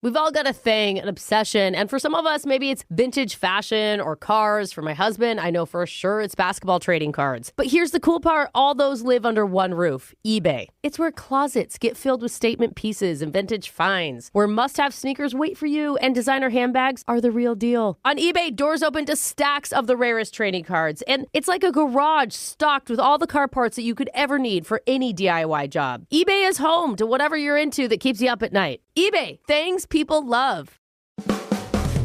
We've all got a thing, an obsession, and for some of us, maybe it's vintage fashion or cars. For my husband, I know for sure it's basketball trading cards. But here's the cool part, all those live under one roof, eBay. It's where closets get filled with statement pieces and vintage finds, where must-have sneakers wait for you and designer handbags are the real deal. On eBay, doors open to stacks of the rarest trading cards, and it's like a garage stocked with all the car parts that you could ever need for any DIY job. eBay is home to whatever you're into that keeps you up at night. eBay, things people love.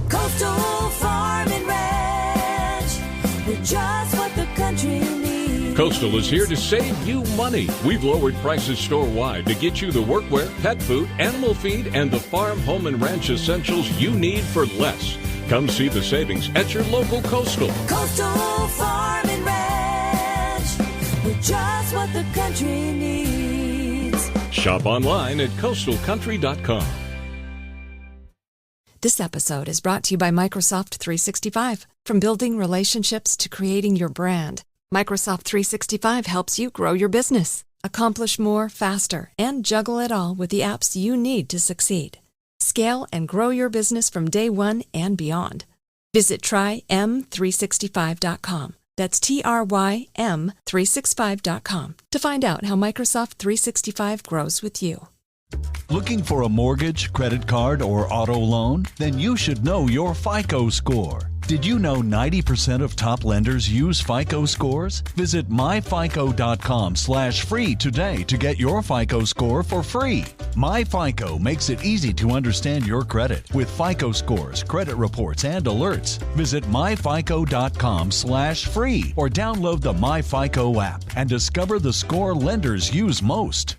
Coastal Farm and Ranch, they're just what the country needs. Coastal is here to save you money. We've lowered prices store-wide to get you the workwear, pet food, animal feed, and the farm, home, and ranch essentials you need for less. Come see the savings at your local Coastal. Coastal Farm and Ranch, we're just what the country needs. Shop online at coastalcountry.com. This episode is brought to you by Microsoft 365. From building relationships to creating your brand, Microsoft 365 helps you grow your business, accomplish more faster, and juggle it all with the apps you need to succeed. Scale and grow your business from day one and beyond. Visit trym365.com. That's TRYM365.com to find out how Microsoft 365 grows with you. Looking for a mortgage, credit card, or auto loan? Then you should know your FICO score. Did you know 90% of top lenders use FICO scores? Visit myfico.com/free today to get your FICO score for free. MyFICO makes it easy to understand your credit with FICO scores, credit reports, and alerts. Visit myfico.com/free or download the MyFICO app and discover the score lenders use most.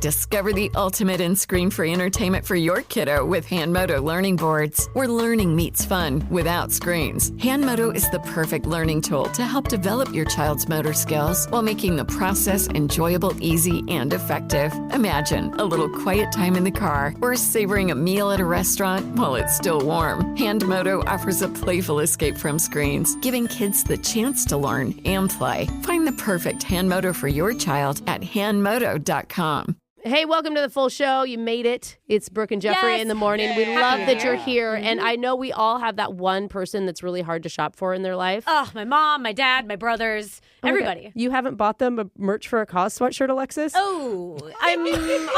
Discover the ultimate in screen-free entertainment for your kiddo with Handmoto Learning Boards, where learning meets fun without screens. Handmoto is the perfect learning tool to help develop your child's motor skills while making the process enjoyable, easy, and effective. Imagine a little quiet time in the car or savoring a meal at a restaurant while it's still warm. Handmoto offers a playful escape from screens, giving kids the chance to learn and play. Find the perfect Handmoto for your child at handmoto.com. Hey, welcome to the full show. You made it. It's Brooke and Jeffrey in the morning. We love that you're here. And I know we all have that one person that's really hard to shop for in their life. Oh, my mom, my dad, my brothers, everybody. You haven't bought them a merch for a cause sweatshirt, Alexis? Oh, I'll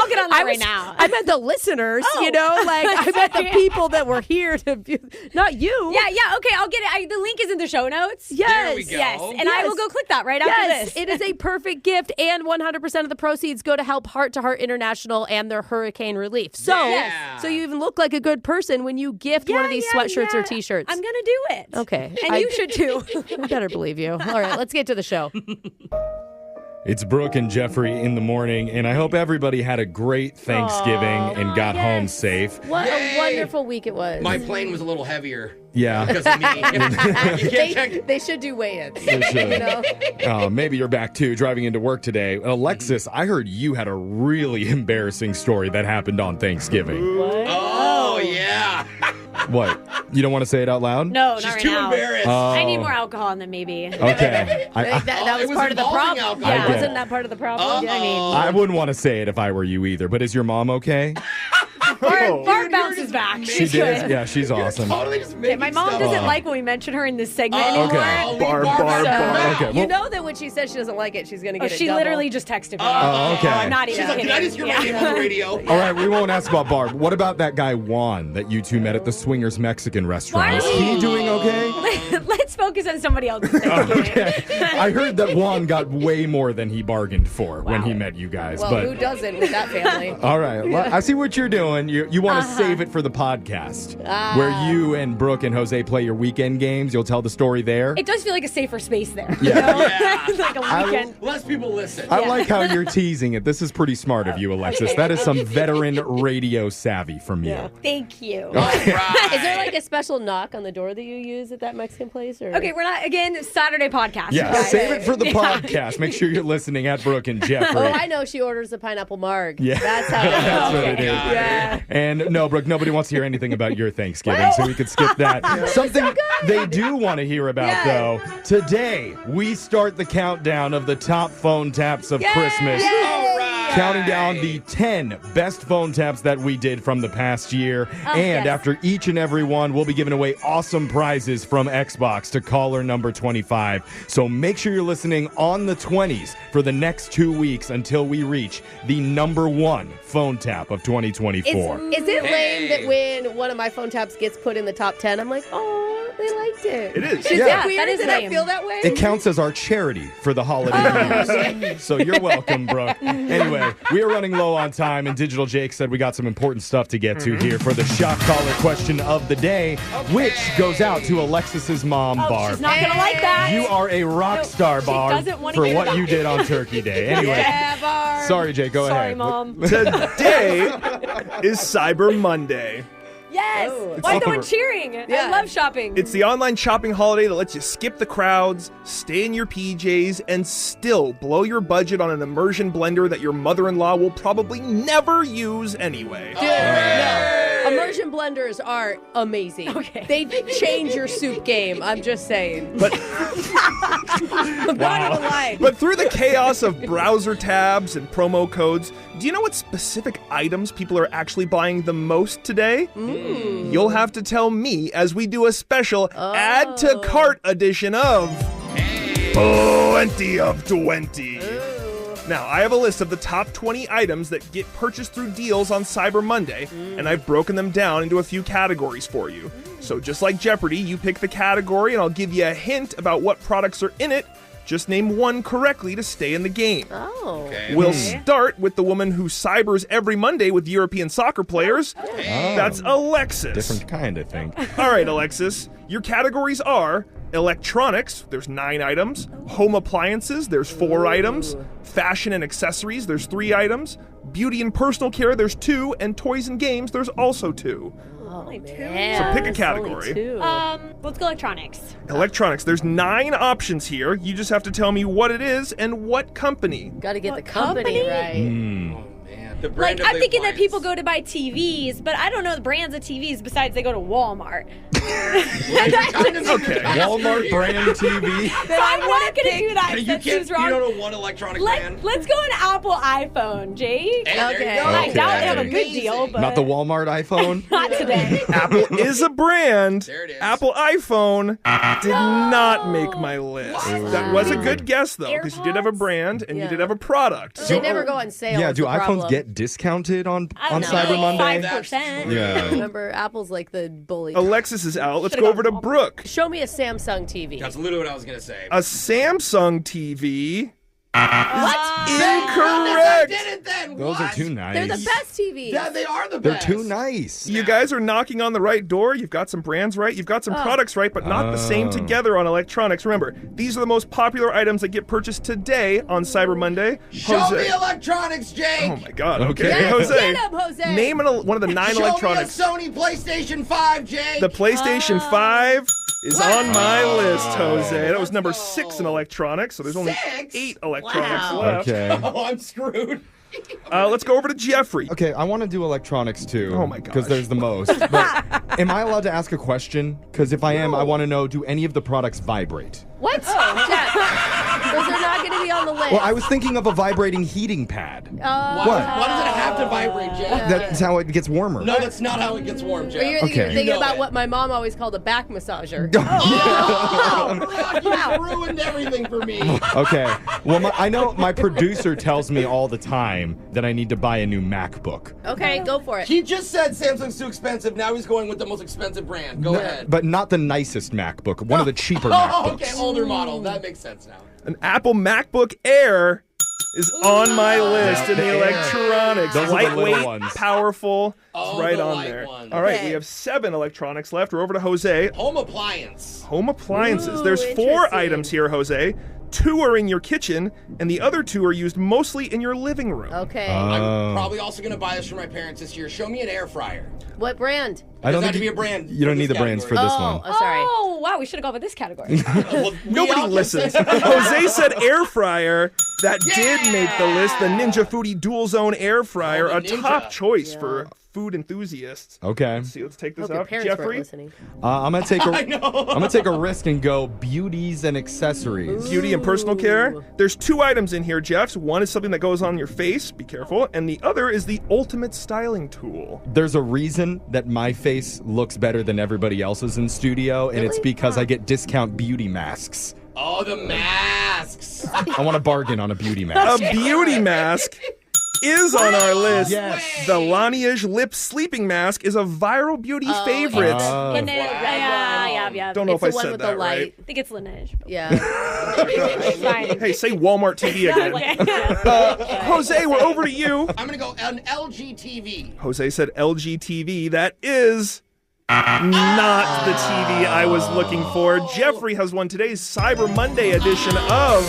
get on that right now. I meant the listeners, I meant the people that were here to be, not you. Yeah, okay, I'll get it. The link is in the show notes. Yes. There we go. Yes, and I will go click that right after this. It is a perfect gift, and 100% of the proceeds go to help Heart to Heart International and their hurricane relief. So you even look like a good person when you gift one of these sweatshirts or T-shirts. I'm going to do it. Okay. And you should too. I better believe you. All right, let's get to the show. It's Brooke and Jeffrey in the morning, and I hope everybody had a great Thanksgiving and got home safe. What a wonderful week it was. My plane was a little heavier. Yeah. Because of me. They should do weigh-ins. They should. You know? Maybe you're back, too, driving into work today. Alexis, I heard you had a really embarrassing story that happened on Thanksgiving. What? Oh, yeah. What? You don't want to say it out loud? No, She's not right too now. embarrassed. I need more alcohol in them, maybe. Okay. That was part of the problem. I get Wasn't it. that part of the problem? Yeah, I mean, I wouldn't want to say it if I were you either, but is your mom okay? Bart bounces back. She She's did? good. Yeah, she's awesome. Totally just Yeah, making my mom stuff doesn't up. like when we mention her in this segment anymore. Okay. Barb. Okay. You know that when she says she doesn't like it, she's going to get it She double. literally just texted me. Oh, okay. I'm not even She's like, kidding. can I just hear my name on the radio? All right, we won't ask about Barb. What about that guy Juan that you two met at the Swingers Mexican restaurant? Is he doing okay? Let's focus on somebody else's Thanksgiving. Okay. I heard that Juan got way more than he bargained for when he met you guys. Well, but who doesn't with that family? all right, well, I see what you're doing. You want to save it for the podcast, where you and Brooke and Jose play your weekend games. You'll tell the story there. It does feel like a safer space there. Yeah. You know? Like a weekend. Less people listen. I like how you're teasing it. This is pretty smart of you, Alexis. That is some veteran radio savvy from you. Thank you. All right. Is there like a special knock on the door that you use at that Mexican place? Or? Okay, we're not, again, Saturday podcast. Yeah, guys. save it for the podcast. Make sure you're listening at Brooke and Jeffrey. Oh, I know she orders the pineapple marg. Yeah. That's how it That's what it is. Yeah. And no, Brooke, nobody wants to hear anything about your Thanksgiving, so we could skip that. Something they do want to hear about, though. Today, we start the countdown of the top phone taps of Christmas. All right. Counting down the 10 best phone taps that we did from the past year. And after each and every one, we'll be giving away awesome prizes from Xbox to caller number 25. So make sure you're listening on the 20s for the next 2 weeks until we reach the number 1 phone tap of 2024. Is it lame that when one of my phone taps gets put in the top 10, I'm like, oh, they liked it? It is. Is Yeah. it weird? That is Did I lame. feel that way? It counts as our charity for the holiday years. So you're welcome, Brooke. Anyway, we are running low on time, and Digital Jake said we got some important stuff to get to here for the shock collar question of the day, which goes out to Alexis's mom, Barb. She's not going to like that. You are a rock star, Barb, doesn't wanna for hear what that. you did on Turkey Day. Anyway, Barb. sorry, Jake, go Sorry, ahead. Mom. Today is Cyber Monday. Yes. Oh. Why is no over. one cheering? Yeah. I love shopping. It's the online shopping holiday that lets you skip the crowds, stay in your PJs, and still blow your budget on an immersion blender that your mother-in-law will probably never use anyway. Dude, no. Immersion blenders are amazing. Okay. They change your soup game. I'm just saying. But I'm not even lying. But through the chaos of browser tabs and promo codes, do you know what specific items people are actually buying the most today? You'll have to tell me as we do a special add to cart edition of Plenty of 20. Now, I have a list of the top 20 items that get purchased through deals on Cyber Monday, and I've broken them down into a few categories for you. So just like Jeopardy, you pick the category and I'll give you a hint about what products are in it. Just name one correctly to stay in the game. Oh. Okay. We'll start with the woman who cybers every Monday with European soccer players. That's Alexis. Different kind, I think. All right, Alexis. Your categories are electronics, there's 9 items. Home appliances, there's 4 items. Fashion and accessories, there's 3 items. Beauty and personal care, there's 2. And toys and games, there's also 2. Man, So pick a that's category. only 2. Let's go electronics. Electronics, there's 9 options here. You just have to tell me what it is and what company. Gotta get What the company, company? right. Man, the brand Like, of I'm the thinking that appliance. people go to buy TVs, but I don't know the brands of TVs besides they go to Walmart. Okay. Walmart brand TV. So I'm not going to do that. You That can't. seems You wrong. don't know one electronic brand. Let's go an Apple iPhone, Jake. Hey, there Okay. you go. I doubt they have a Okay. good deal, but Not the Walmart iPhone. not today. Apple is a brand. There it is. Apple iPhone did not make my list. That was a good guess, though, because you did have a AirPods? brand and you Yeah. did have a product. They never go on sale. Yeah, is do the iPhones problem. get discounted on I don't know, Cyber like Monday? 5%. Yeah. Remember, Apple's like the bully. Alexis is out. Let's Should've go over to gone Brooke. Show me a Samsung TV. That's literally what I was gonna say. A Samsung TV. What? Incorrect. I did it then. Those are What? too nice. They're the best TVs. Yeah, they are the They're best. too nice. You guys are knocking on the right door. You've got some brands right. You've got some products right, but not the same together on electronics. Remember, these are the most popular items that get purchased today on Cyber Monday. Show me electronics, Jake. Oh my God. Okay, Okay. Jose. Get 'em, Jose. Name one of the 9 Show electronics. me a Sony PlayStation 5, Jake. The PlayStation 5 is on my list, Jose. That was let's number go. 6 in electronics, so there's only 6? 8 electronics Wow. left. Okay. Oh, I'm screwed. Let's go over to Jeffrey. Okay, I want to do electronics too. Oh my Because gosh. there's the most. But am I allowed to ask a question? Because if I am, I want to know, do any of the products vibrate? What? Jeff, those are not going to be on the list. Well, I was thinking of a vibrating heating pad. Why, What? why does it have to vibrate, Jeff? That's how it gets warmer. No, that's not how it gets warm, Jeff. Or you're Okay. thinking You know about it. what my mom always called a back massager. Oh, you ruined everything for me. Okay. Well, I know my producer tells me all the time that I need to buy a new MacBook. Okay, go for it. He just said Samsung's too expensive. Now he's going with the most expensive brand. Go ahead. But not the nicest MacBook. One of the cheaper Oh, MacBooks. okay, older model. That makes sense now. An Apple MacBook Air is on my list in the the Air. electronics. Those are the little Lightweight, ones. powerful. Oh, It's right the on light there. ones. All right, Okay. we have 7 electronics left. We're over to Jose. Home appliance. Home appliances. Ooh, There's 4 interesting. items here, Jose. 2 are in your kitchen, and the other 2 are used mostly in your living room. Okay. I'm probably also going to buy this for my parents this year. Show me an air fryer. What brand? I don't Does that think have to be a brand You don't for need the this brands for category? this one. Oh, sorry. Oh, wow, we should have gone with this category. Well, Nobody listens. Jose said air fryer. That did make the list. The Ninja Foodie Dual Zone Air Fryer, a top choice for food enthusiasts. Okay. Let's take this Hope your up. parents weren't Jeffrey, listening. I'm gonna take a risk and go beauties and accessories. beauty and personal care. There's 2 items in here, Jeffs. One is something that goes on your face. Be careful. And the other is the ultimate styling tool. There's a reason that my face looks better than everybody else's in studio, and it's because I get discount beauty masks. Oh, the masks. I want to bargain on a beauty mask. A beauty mask is on our list. Yes. The Laneige Lip Sleeping Mask is a viral beauty favorite. Laneige. Yeah. Don't know It's if I the one said with that the light. right. I think it's Laneige. Yeah. Fine. Hey, say Walmart TV again. Jose, we're over to you. I'm going to go an LG TV. Jose said LG TV. That is not the TV I was looking for. Jeffrey has won today's Cyber Monday edition of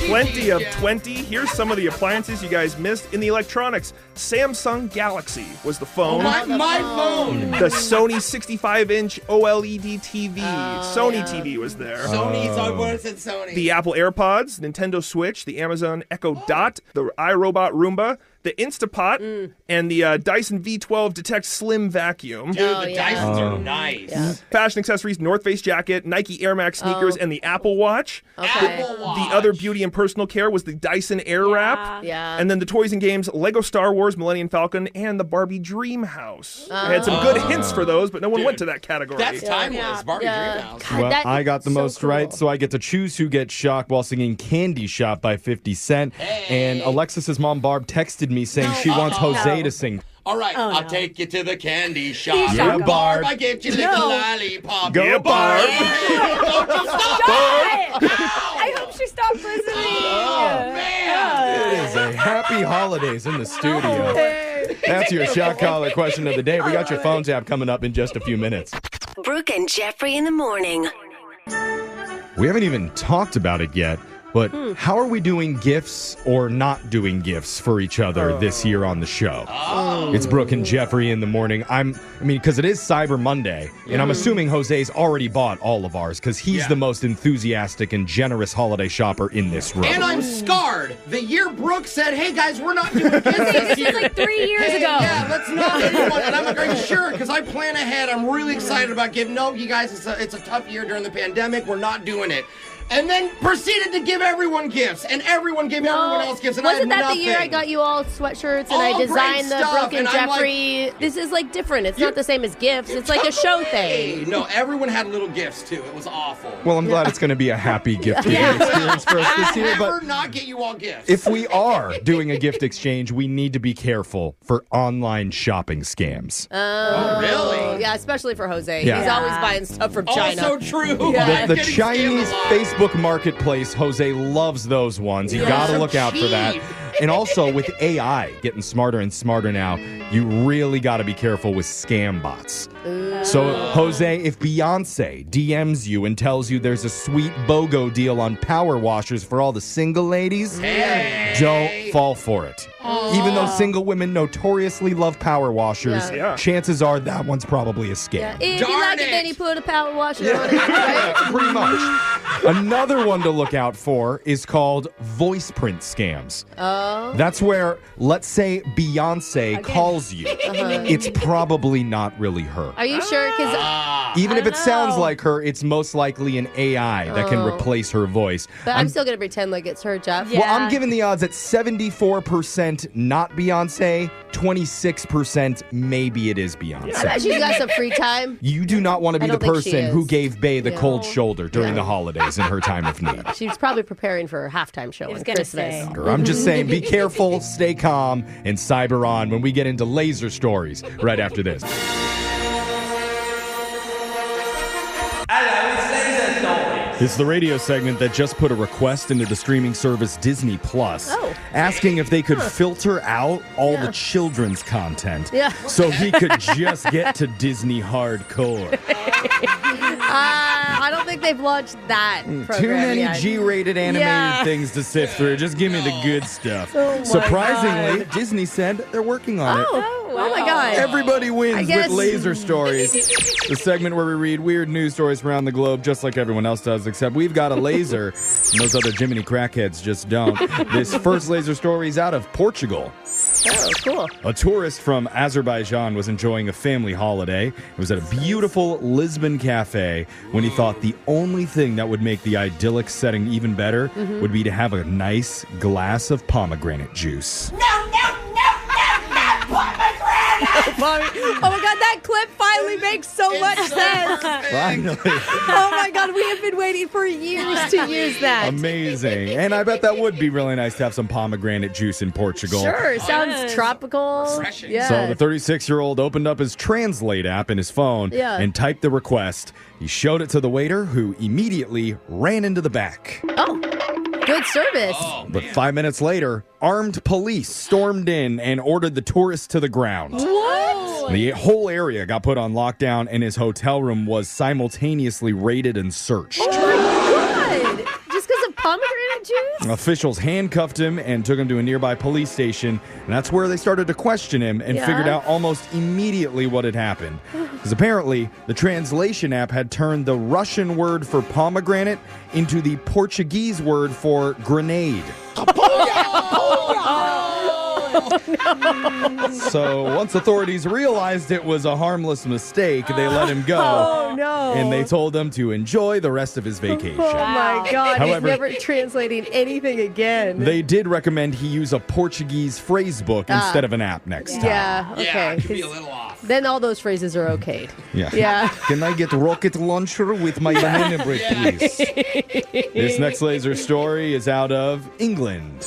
Plenty of 20. Here's some of the appliances you guys missed in the electronics. Samsung Galaxy was the phone. My phone. The Sony 65-inch OLED TV. Sony TV was there. Sony, so I would have said Sony. The Apple AirPods, Nintendo Switch, the Amazon Echo Dot, the iRobot Roomba, the Instapot, and the Dyson V12 Detect Slim Vacuum. Dude, the Dysons are nice. Yeah. Fashion accessories, North Face jacket, Nike Air Max sneakers, and the Apple Watch. Okay. Apple Watch. The other beauty and personal care was the Dyson Airwrap. Yeah. And then the toys and games, Lego Star Wars, Millennium Falcon, and the Barbie Dream House. I had some good hints for those, but no one went to that category. That's timeless. Barbie Dreamhouse. Well, that I got the is so most cool. right, so I get to choose who gets shocked while singing Candy Shop by 50 Cent. And Alexis's mom, Barb, texted me saying she wants Jose to sing. All right, I'll take you to the candy shop. Yeah, Barb, I get you little lollipop. Go, Barb. Don't you stop. I hope she stopped listening. Oh, man. It is a happy holidays in the studio. That's your shock collar question of the day. We got your phone tap coming up in just a few minutes. Brooke and Jeffrey in the morning. We haven't even talked about it yet, but how are we doing gifts or not doing gifts for each other this year on the show? It's Brooke and Jeffrey in the morning. Because it is Cyber Monday, and I'm assuming Jose's already bought all of ours because he's the most enthusiastic and generous holiday shopper in this room. And I'm scarred. The year Brooke said, hey, guys, we're not doing gifts this year. This was like 3 years ago. Yeah, let's not anyone. And I'm like, are you sure? Because I plan ahead. I'm really excited about giving. No, you guys, it's a tough year during the pandemic. We're not doing it. And then proceeded to give everyone gifts, and everyone gave everyone else gifts, and I had Wasn't that nothing. the year I got you all sweatshirts and All I great designed the stuff, Brooke and and I'm Jeffrey? This is like different. It's not the same as gifts. It's like a show Hey, thing. no, everyone had little gifts too. It was awful. Well, I'm glad it's going to be a happy gift-giving experience for us this year, Never but not get you all gifts. if we are doing a gift exchange, we need to be careful for online shopping scams. oh, really? Yeah, especially for Jose. Yeah. He's always buying stuff from China. Also true. The I'm getting Chinese scammed a lot. Facebook marketplace, Jose loves those ones. You got to so look out for that. cheap. And also with AI getting smarter and smarter now, you really got to be careful with scam bots. So, Jose, if Beyonce DMs you and tells you there's a sweet BOGO deal on power washers for all the single ladies, don't fall for it. Even though single women notoriously love power washers, Yeah. chances are that one's probably a scam. Yeah. If you Darn like it, it. then he put a power washer on it. Right? Pretty much. Another one to look out for is called voice print scams. Oh. That's where, let's say Beyonce calls you. It's probably not really her. Are you sure? Because Even if it sounds know. like her, it's most likely an AI that can replace her voice. but I'm still going to pretend like it's her, Jeff. Yeah. Well, I'm giving the odds at 74% not Beyonce, 26% maybe it is Beyonce. I bet she's got some free time. You do not want to be I the don't think she person who is. gave Bae the Yeah. cold shoulder during the holidays in her time of need. She's probably preparing for her halftime show on was gonna Christmas. say. I'm just saying, be careful, stay calm, and cyber on when we get into laser stories right after this. It's the radio segment that just put a request into the streaming service Disney Plus, asking if they could filter out all the children's content so he could just get to Disney hardcore. I don't think they've launched that program Too many yet. G-rated animated Yeah. things to sift through. Just give me the good stuff. Oh my Surprisingly, God. Disney said they're working on it. Oh, Oh my God. Everybody wins guess. with laser stories. The segment where we read weird news stories from around the globe, just like everyone else does, except we've got a laser, and those other Jiminy crackheads just don't. This first laser story is out of Portugal. Oh, cool. A tourist from Azerbaijan was enjoying a family holiday. It was at a beautiful Lisbon cafe when he thought the only thing that would make the idyllic setting even better would be to have a nice glass of pomegranate juice. Oh my God, that clip finally makes so much sense. Finally. Oh my God, we have been waiting for years to use that. Amazing. And I bet that would be really nice to have some pomegranate juice in Portugal. Sure, sounds tropical. Refreshing. Yeah. So the 36-year-old opened up his Translate app in his phone and typed the request. He showed it to the waiter, who immediately ran into the back. Oh, good service. But 5 minutes later, armed police stormed in and ordered the tourist to the ground. What? The whole area got put on lockdown, and his hotel room was simultaneously raided and searched. Oh my God. Just because of pomegranate juice? Officials handcuffed him and took him to a nearby police station, and that's where they started to question him and figured out almost immediately what had happened. Because apparently, the translation app had turned the Russian word for pomegranate into the Portuguese word for grenade. So once authorities realized it was a harmless mistake, they let him go. Oh, no. And they told him to enjoy the rest of his vacation. Oh my God, However, he's never translating anything again. They did recommend he use a Portuguese phrase book instead of an app next time. Yeah, okay. Yeah, it could be a little off. Then all those phrases are okayed. Yeah. Yeah. Can I get rocket launcher with my banana bread, please? This next laser story is out of England.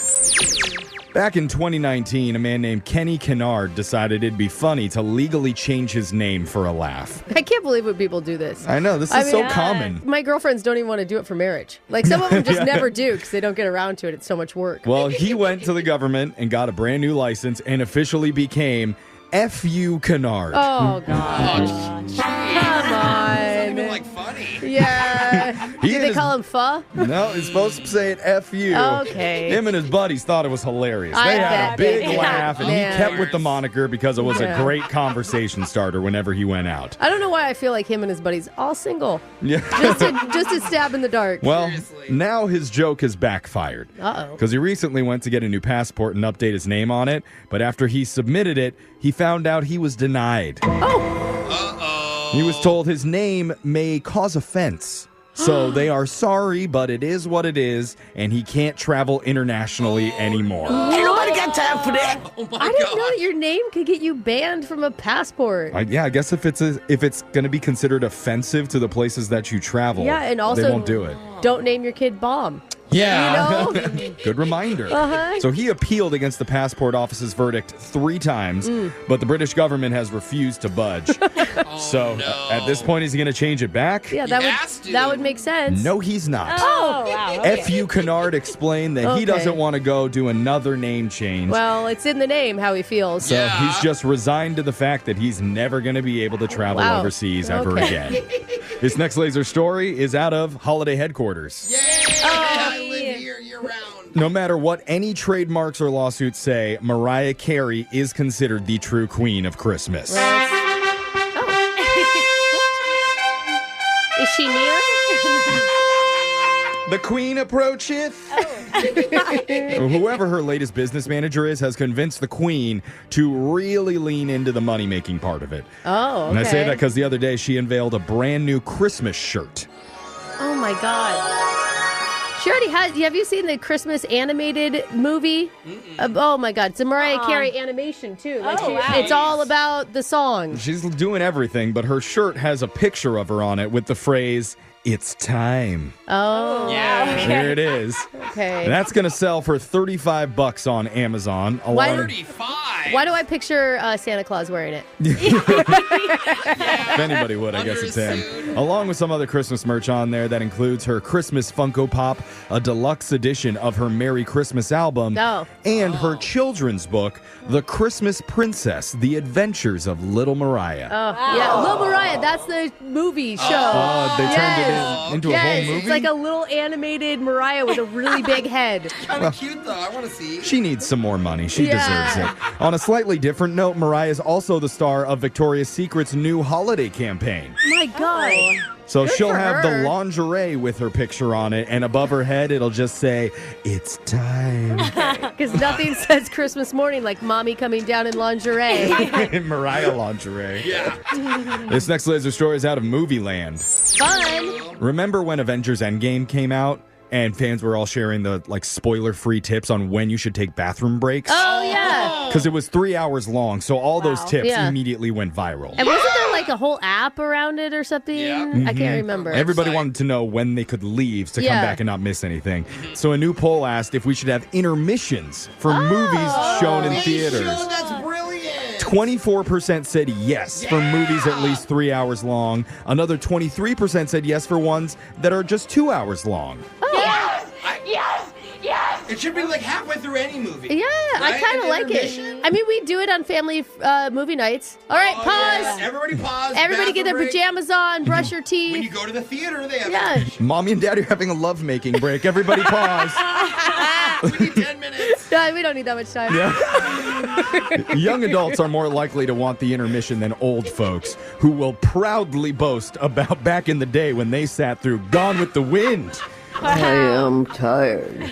Back in 2019, a man named Kenny Kennard decided it'd be funny to legally change his name for a laugh. I can't believe when people do this. I know, this is so common. My girlfriends don't even want to do it for marriage. Like, some of them just never do because they don't get around to it. It's so much work. Well, he went to the government and got a brand new license and officially became F.U. Kennard. Oh, God. Come on. Even like funny. Yeah. Did they call him Pho? No, he's supposed to say it F.U. Okay. Him and his buddies thought it was hilarious. I They had a bet big they laugh, did. and he Man. kept with the moniker because it was a Yeah. great conversation starter whenever he went out. I don't know why I feel like him and his buddies all single. Yeah. Just to stab in the dark. Well, Seriously. now his joke has backfired. Uh-oh. Because he recently went to get a new passport and update his name on it, but after he submitted it, he found out he was denied. He was told his name may cause offense. So they are sorry, but it is what it is, and he can't travel internationally anymore. Ain't nobody got time for that. Oh my I didn't know God. that your name could get you banned from a passport. I guess if it's going to be considered offensive to the places that you travel, Yeah, and also they won't do it. Don't name your kid Bomb. Yeah. You know? Good reminder. Uh-huh. So he appealed against the passport office's verdict 3 times, but the British government has refused to budge. So at this point, is he going to change it back? Yeah, has to. that would make sense. No, he's not. Oh, wow. Okay. F.U. Kennard explained that he Okay. doesn't want to go do another name change. Well, it's in the name how he feels. So he's just resigned to the fact that he's never going to be able to travel Wow. overseas ever Okay. again. This next laser story is out of Holiday Headquarters. Yay! I live here year-round. No matter what any trademarks or lawsuits say, Mariah Carey is considered the true queen of Christmas. Is she near? The queen approacheth. Whoever her latest business manager is has convinced the queen to really lean into the money-making part of it. Oh, okay. And I say that because the other day she unveiled a brand new Christmas shirt. Oh, my God. She already has. Have you seen the Christmas animated movie? Oh, my God. It's a Mariah Carey animation, too. Like wow. It's all about the song. She's doing everything, but her shirt has a picture of her on it with the phrase, "It's time." Oh, Yeah. There it is. okay. And that's going to sell for $35 on Amazon. Why- 35. Why do I picture Santa Claus wearing it? If anybody would, I Under guess a it's him. suit. Along with some other Christmas merch on there that includes her Christmas Funko Pop, a deluxe edition of her Merry Christmas album, Oh. and her children's book, The Christmas Princess, The Adventures of Little Mariah. Oh, yeah. Little Mariah, that's the movie show. They turned it into a whole movie? It's like a little animated Mariah with a really big head. Kind of cute, though. I want to see. She needs some more money. She deserves it. On a slightly different note, Mariah is also the star of Victoria's Secret's new holiday campaign. My God. So Good she'll for have her. the lingerie with her picture on it, and above her head, it'll just say, "It's time." Because nothing says Christmas morning like mommy coming down in lingerie. Mariah lingerie. Yeah. This next laser story is out of Movie Land. Fun. Remember when Avengers Endgame came out? And fans were all sharing the spoiler-free tips on when you should take bathroom breaks. Oh, yeah. Because it was 3 hours long, so all those tips Yeah. immediately went viral. And wasn't there a whole app around it or something? Yeah. I can't remember. Everybody wanted to know when they could leave to come Yeah. back and not miss anything. So a new poll asked if we should have intermissions for movies shown in theaters. That's brilliant. 24% said yes for movies at least 3 hours long. Another 23% said yes for ones that are just 2 hours long. Yes. It should be like halfway through any movie. Yeah, I Right? kind of An like intermission? it. I mean, we do it on family movie nights. All right, Oh, pause. yeah. Everybody pause. Everybody get their bathroom break. pajamas on, brush your teeth. When you go to the theater, they have Yeah. Mommy and Daddy are having a lovemaking break. Everybody pause. We need 10 minutes. Yeah, we don't need that much time. Young adults are more likely to want the intermission than old folks, who will proudly boast about back in the day when they sat through Gone with the Wind. I am tired.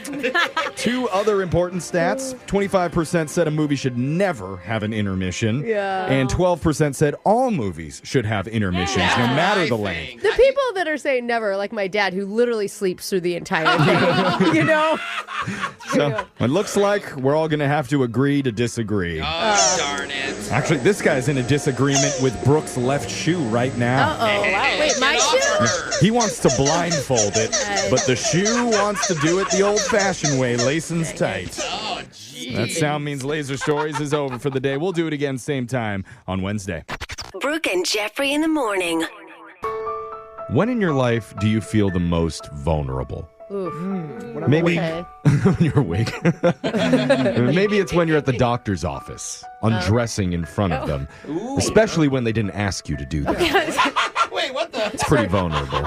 Two other important stats. 25% said a movie should never have an intermission. Yeah. And 12% said all movies should have intermissions, no matter the length. The people that are saying never, like my dad, who literally sleeps through the entire thing, you know? So it looks like we're all going to have to agree to disagree. Oh, darn it. Actually, this guy's in a disagreement with Brooke's left shoe right now. Uh-oh. Wait, my shoe? He wants to blindfold it, but the shoe wants to do it the old-fashioned way, lacing's tight. Oh, geez. That sound means Laser Stories is over for the day. We'll do it again same time on Wednesday. Brooke and Jeffrey in the morning. When in your life do you feel the most vulnerable? Oof. Maybe Okay. when you're awake. Maybe it's when you're at the doctor's office, undressing in front of them, especially when they didn't ask you to do that. Wait, what the? It's pretty vulnerable.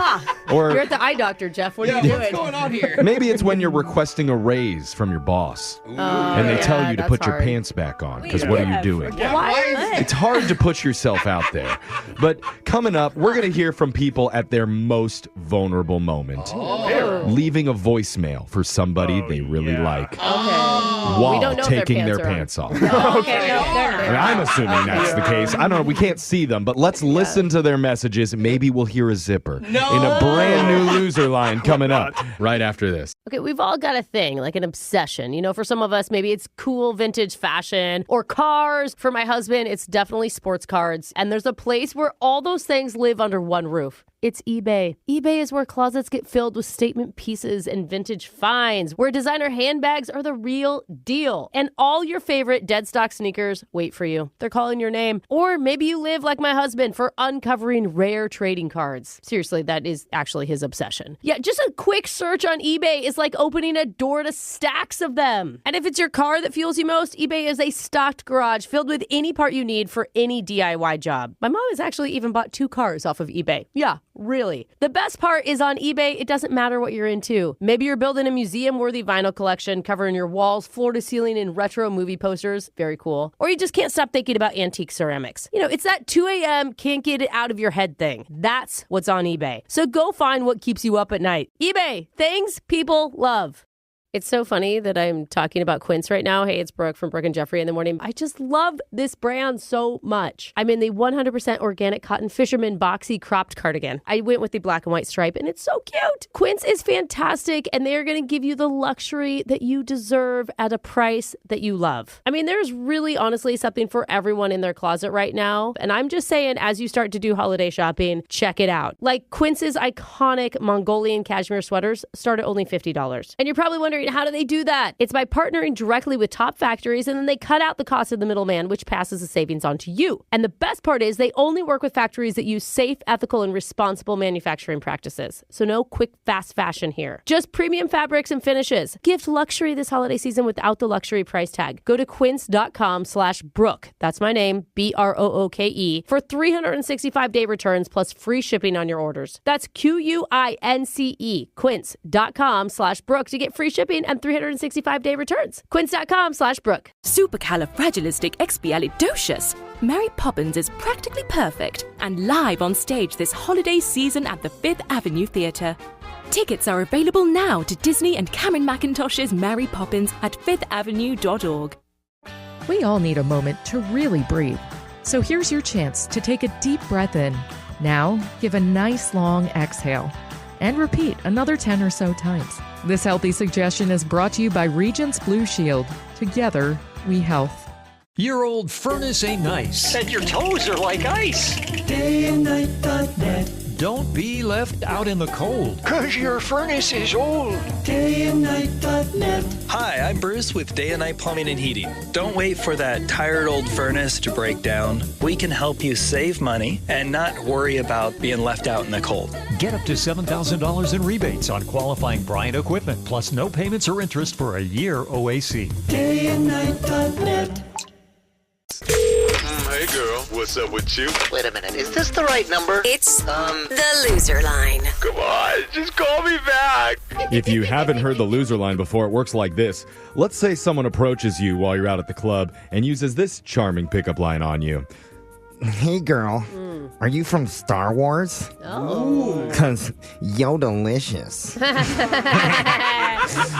You're Or at the eye doctor, Jeff. What are Yeah, you what's doing? going on here? maybe it's when you're requesting a raise from your boss, and they tell you to that's put your hard. pants back on, because what are you doing? Why is It's hard to put yourself out there. But coming up, we're going to hear from people at their most vulnerable moment. Leaving a voicemail for somebody they really like while We don't know if their taking their pants are on. pants off. Okay, no, they're I mean, I'm assuming that's the case. I don't know. We can't see them, but let's listen to their messages. Maybe we'll hear a zipper in a brand new loser line coming up right after this. Okay, we've all got a thing, like an obsession. You know, for some of us, maybe it's cool vintage fashion or cars. For my husband, it's definitely sports cards. And there's a place where all those things live under one roof. It's eBay. eBay is where closets get filled with statement pieces and vintage finds, where designer handbags are the real deal. And all your favorite dead stock sneakers wait for you. They're calling your name. Or maybe you live like my husband for uncovering rare trading cards. Seriously, that is actually his obsession. Yeah, just a quick search on eBay is like opening a door to stacks of them. And if it's your car that fuels you most, eBay is a stocked garage filled with any part you need for any DIY job. My mom has actually even bought 2 cars off of eBay. Yeah. Really. The best part is on eBay, it doesn't matter what you're into. Maybe you're building a museum-worthy vinyl collection covering your walls, floor to ceiling in retro movie posters. Very cool. Or you just can't stop thinking about antique ceramics. You know, it's that 2 a.m. can't get it out of your head thing. That's what's on eBay. So go find what keeps you up at night. eBay. Things people love. It's so funny that I'm talking about Quince right now. Hey, it's Brooke from Brooke and Jeffrey in the morning. I just love this brand so much. I'm in the 100% organic cotton fisherman boxy cropped cardigan. I went with the black and white stripe, and it's so cute. Quince is fantastic, and they are going to give you the luxury that you deserve at a price that you love. I mean, there's really honestly something for everyone in their closet right now. And I'm just saying, as you start to do holiday shopping, check it out. Like Quince's iconic Mongolian cashmere sweaters start at only $50. And you're probably wondering, wondering, how do they do that? It's by partnering directly with top factories, and then they cut out the cost of the middleman, which passes the savings on to you. And the best part is they only work with factories that use safe, ethical, and responsible manufacturing practices. So no quick, fast fashion here. Just premium fabrics and finishes. Gift luxury this holiday season without the luxury price tag. Go to quince.com/Brooke. That's my name, BROOKE, for 365-day returns plus free shipping on your orders. That's QUINCE, quince.com/Brooke to get free shipping and 365-day returns. Quince.com/Brooke. Supercalifragilisticexpialidocious. Mary Poppins is practically perfect and live on stage this holiday season at the Fifth Avenue Theatre. Tickets are available now to Disney and Cameron Mackintosh's Mary Poppins at fifthavenue.org. We all need a moment to really breathe. So here's your chance to take a deep breath in. Now, give a nice long exhale. And repeat another 10 or so times. This healthy suggestion is brought to you by Regence Blue Shield. Together, we health. Your old furnace ain't nice. And your toes are like ice. Dayandnight.net. Don't be left out in the cold. 'Cause your furnace is old. Dayandnight.net. Hi, I'm Bruce with Day and Night Plumbing and Heating. Don't wait for that tired old furnace to break down. We can help you save money and not worry about being left out in the cold. Get up to $7,000 in rebates on qualifying Bryant equipment, plus no payments or interest for a year OAC. Dayandnight.net. Hey girl, what's up with you? Wait a minute, is this the right number? It's the loser line. Come on, just call me back. If you haven't heard the loser line before, it works like this. Let's say someone approaches you while you're out at the club and uses this charming pickup line on you. Hey girl, are you from Star Wars? Oh. Because Yodelicious.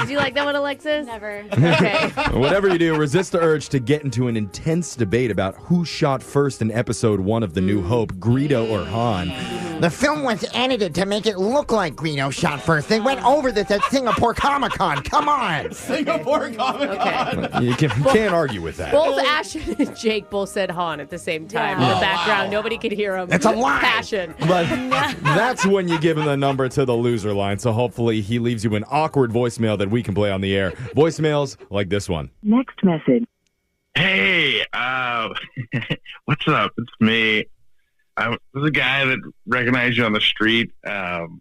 Did you like that one, Alexis? Never. Okay. Whatever you do, resist the urge to get into an intense debate about who shot first in episode 1 of The New Hope, Greedo or Han. The film was edited to make it look like Greedo shot first. They went over this at Singapore Comic-Con. Come on. Singapore Comic-Con. Okay. You can't argue with that. Both Ashton and Jake both said Han at the same time in the background. Nobody could hear him. It's a lie. Passion. But that's when you give him the number to the loser line. So hopefully he leaves you an awkward voicemail that we can play on the air. Voicemails like this one. Next message. Hey, what's up? It's me. There's a guy that recognized you on the street. I'm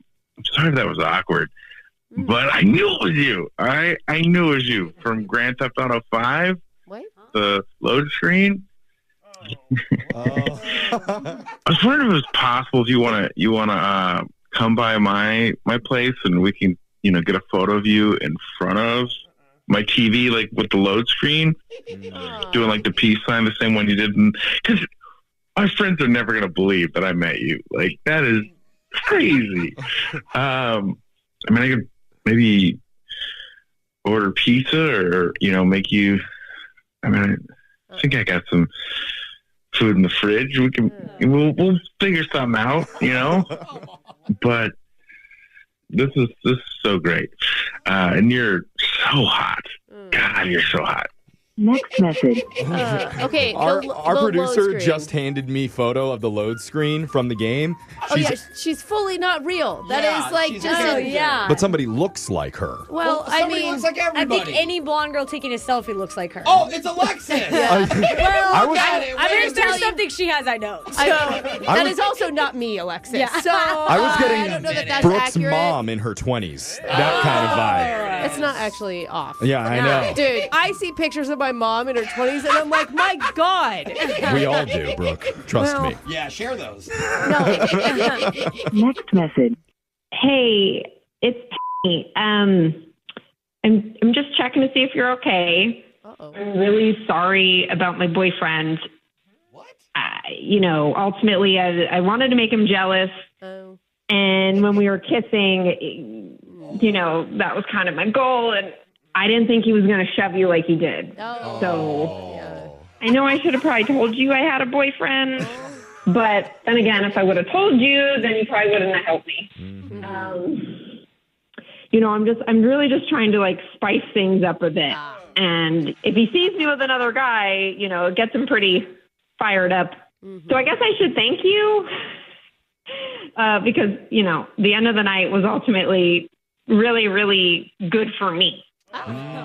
sorry if that was awkward, but I knew it was you. All right, I knew it was you from Grand Theft Auto 5. What? The load screen. I was wondering if it was possible if you wanna come by my place and we can get a photo of you in front of my TV, like with the load screen, doing like the peace sign, the same one you did, because my friends are never gonna believe that I met you. Like that is crazy. I could maybe order pizza or make you. I think I got some food in the fridge. We'll figure something out, But this is so great, and you're so hot. God, you're so hot. Next message. Okay. Our the producer load screen. just handed me photo of the load screen from the game. She's fully not real. That is like she's just a character. But somebody looks like her. Well, I somebody mean, looks like I everybody. think any blonde girl taking a selfie looks like her. Oh, it's Alexis. Well, if there's something she has, I know. So. That is also not me, Alexis. Yeah. So I was I don't know that getting that's Brooke's accurate. mom in her 20s. That kind of vibe. It's not actually off. Yeah, I know. Dude, I see pictures of my mom in her 20s and I'm like, my God. We all do, Brooke. Trust me. Yeah, share those. Next message. Hey, it's Penny. I'm just checking to see if you're okay. Uh-oh. I'm really sorry about my boyfriend. What? Ultimately, I wanted to make him jealous. Oh. And when we were kissing, that was kind of my goal. And I didn't think he was going to shove you like he did. Oh. So I know I should have probably told you I had a boyfriend. But then again, if I would have told you, then you probably wouldn't have helped me. Mm-hmm. I'm really just trying to like spice things up a bit. And if he sees me with another guy, it gets him pretty fired up. Mm-hmm. So I guess I should thank you because, the end of the night was ultimately really, really good for me.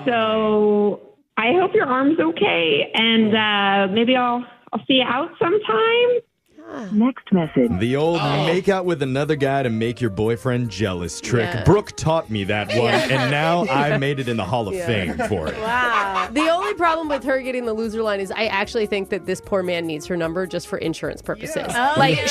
So I hope your arm's okay, and maybe I'll see you out sometime. Next message. The old make out with another guy to make your boyfriend jealous trick. Yeah. Brooke taught me that one, and now I made it in the Hall of Fame for it. Wow. The only problem with her getting the loser line is I actually think that this poor man needs her number just for insurance purposes.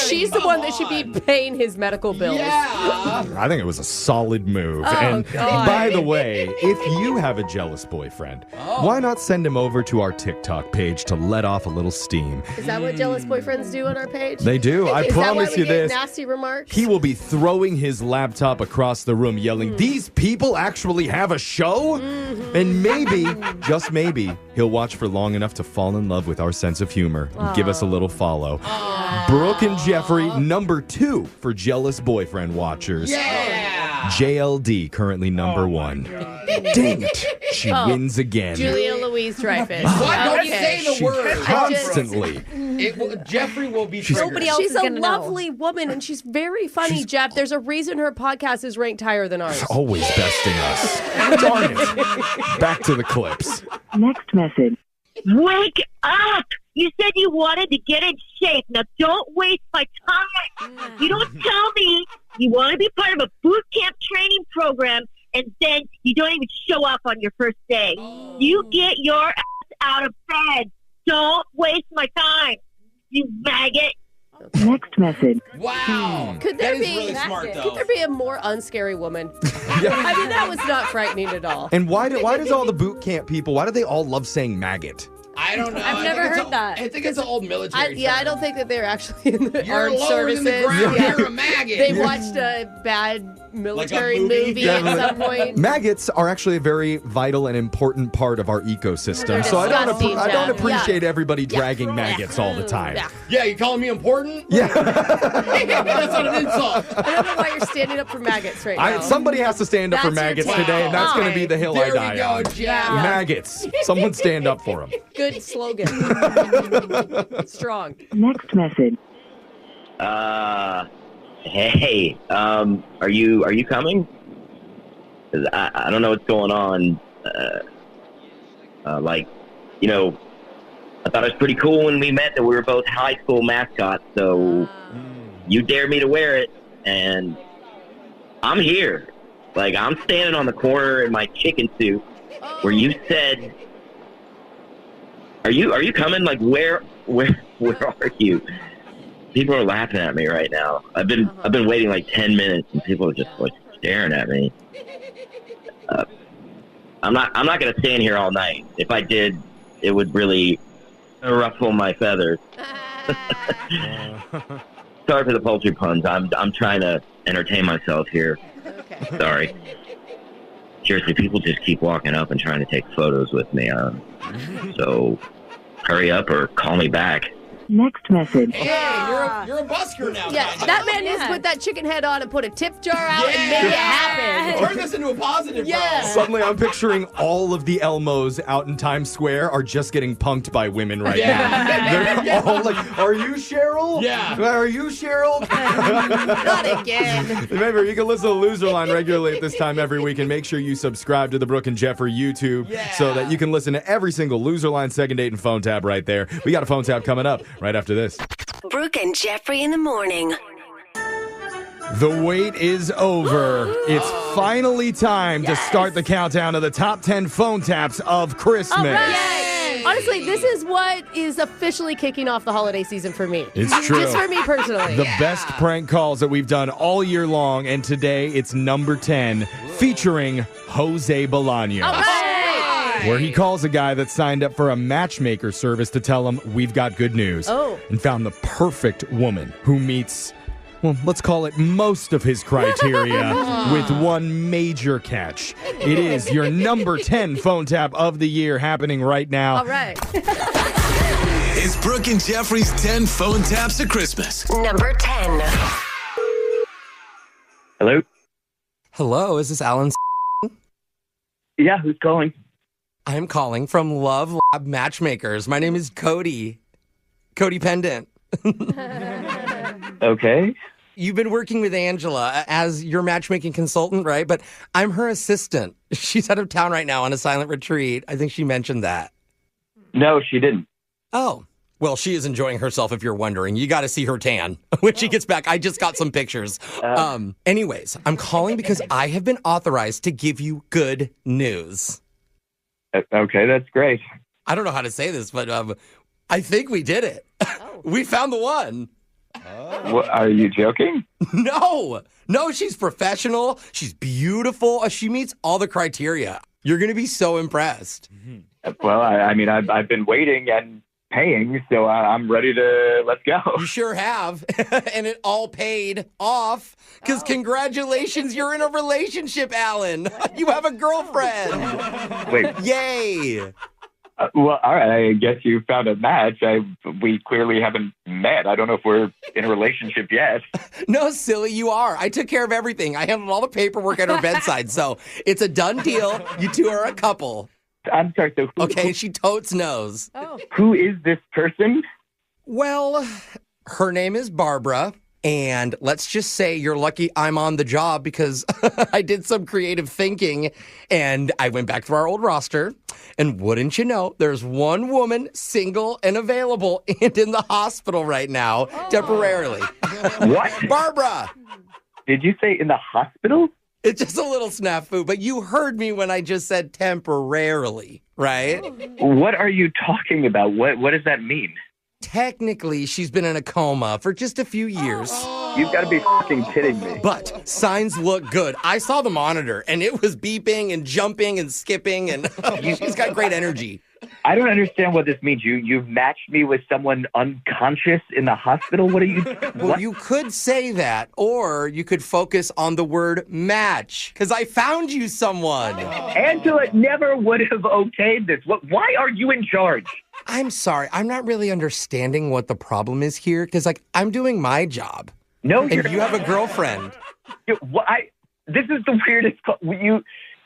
She's the one that should be paying his medical bills. I think it was a solid move. Oh, and God. by the way, if you have a jealous boyfriend, why not send him over to our TikTok page to let off a little steam? Is that what jealous boyfriends do on our page? They do. I Is promise that why we you get this. Nasty remarks. He will be throwing his laptop across the room, yelling, "These people actually have a show?" And maybe, just maybe, he'll watch for long enough to fall in love with our sense of humor and give us a little follow. Brooke and Jeffrey, number 2 for jealous boyfriend watchers. JLD, currently number 1. Dang it. She wins again. Julia Louise Dreyfus. What? Don't say the word. Constantly. Jeffrey will be Nobody else She's is a gonna lovely woman, and she's very funny, Jeff. There's a reason her podcast is ranked higher than ours. Always besting us. Darn it. Back to the clips. Next message. Wake up! You said you wanted to get in shape. Now don't waste my time. You don't tell me you want to be part of a boot camp training program and then you don't even show up on your first day. You get your ass out of bed. Don't waste my time, you maggot. Next message. Wow. Could there That is really smart, though. Could there be a more unscary woman? I mean, that was not frightening at all. And why does all the boot camp people, why do they all love saying maggot? I don't know. I've never heard that. I think it's an old military I don't think that they're actually in the You're armed lower than services. the ground. You're a maggot. They watched a bad military movie at some point. Maggots are actually a very vital and important part of our ecosystem. They're So I disgusting, don't Jeff. appreciate everybody dragging maggots all the time. Yeah, you calling me important? Yeah. That's not an insult. I don't know why you're standing up for maggots right now. Somebody has to stand up for That's your maggots take. today, and that's going to be the hill There I we die go, on. Jeff. Yeah. Maggots. Someone stand up for them. Good slogan. Strong. Next message. Hey, are you coming? 'Cause I don't know what's going on. I thought it was pretty cool when we met that we were both high school mascots. So you dared me to wear it, and I'm here. Like, I'm standing on the corner in my chicken suit where you said, "Are you coming? Like, where are you?" People are laughing at me right now. I've been waiting like 10 minutes, and people are just like staring at me. I'm not gonna stand here all night. If I did, it would really ruffle my feathers. Sorry for the poultry puns. I'm trying to entertain myself here. Okay. Sorry. Seriously, people just keep walking up and trying to take photos with me. So hurry up or call me back. Next message. Hey, you're a busker now. Yeah, Tasha. that man needs to put that chicken head on and put a tip jar out and make it happen. Turn this into a positive, Yeah. bro. Suddenly, I'm picturing all of the Elmos out in Times Square are just getting punked by women right now. They're all like, "Are you Cheryl? Yeah. Are you Cheryl?" Not again. Remember, you can listen to Loser Line regularly at this time every week, and make sure you subscribe to the Brooke and Jeffrey YouTube so that you can listen to every single Loser Line second date and phone tab right there. We got a phone tab coming up right after this. Brooke and Jeffrey in the morning. The wait is over. It's finally time to start the countdown of the top 10 phone taps of Christmas. All right. Honestly, this is what is officially kicking off the holiday season for me. It's true. Just for me personally. The best prank calls that we've done all year long, and today it's number 10, featuring Jose Bolaño. All right. Where he calls a guy that signed up for a Matchmaker service to tell him, "We've got good news." Oh. And found the perfect woman who meets, well, let's call it most of his criteria with one major catch. It is your number 10 phone tap of the year happening right now. All right. It's Brooke and Jeffrey's 10 phone taps of Christmas. Number 10. Hello? Hello, is this Alan? Yeah, who's calling? I'm calling from Love Lab Matchmakers. My name is Cody. Cody Pendant. Okay. You've been working with Angela as your matchmaking consultant, right? But I'm her assistant. She's out of town right now on a silent retreat. I think she mentioned that. No, she didn't. Oh. Well, she is enjoying herself, if you're wondering. You got to see her tan when she gets back. I just got some pictures. Anyways, I'm calling because I have been authorized to give you good news. Okay, that's great. I don't know how to say this, but I think we did it. We found the one. What, are you joking? No, she's professional. She's beautiful. She meets all the criteria. You're going to be so impressed. Well, I mean, I've been waiting and paying, so I'm ready to, let's go. You sure have. And it all paid off. Because congratulations, you're in a relationship, Alan. You have a girlfriend. Wait. Yay. Well, all right, I guess you found a match. We clearly haven't met. I don't know if we're in a relationship yet. No, silly, you are. I took care of everything. I handled all the paperwork at her bedside, so it's a done deal. You two are a couple. I'm sorry, so okay, she totes knows. Oh. Who is this person? Well, her name is Barbara. And let's just say you're lucky I'm on the job because I did some creative thinking and I went back through our old roster. And wouldn't you know, there's one woman single and available and in the hospital right now, temporarily. What? Barbara! Did you say in the hospital? It's just a little snafu, but you heard me when I just said temporarily, right? What are you talking about? What does that mean? Technically, she's been in a coma for just a few years. You've got to be fucking kidding me. But signs look good. I saw the monitor, and it was beeping and jumping and skipping, and she's got great energy. I don't understand what this means. You've matched me with someone unconscious in the hospital? What are you... Well, you could say that, or you could focus on the word match, because I found you someone. Angela never would have okayed this. Why are you in charge? I'm sorry. I'm not really understanding what the problem is here, because, I'm doing my job. No, and you have a girlfriend. This is the weirdest...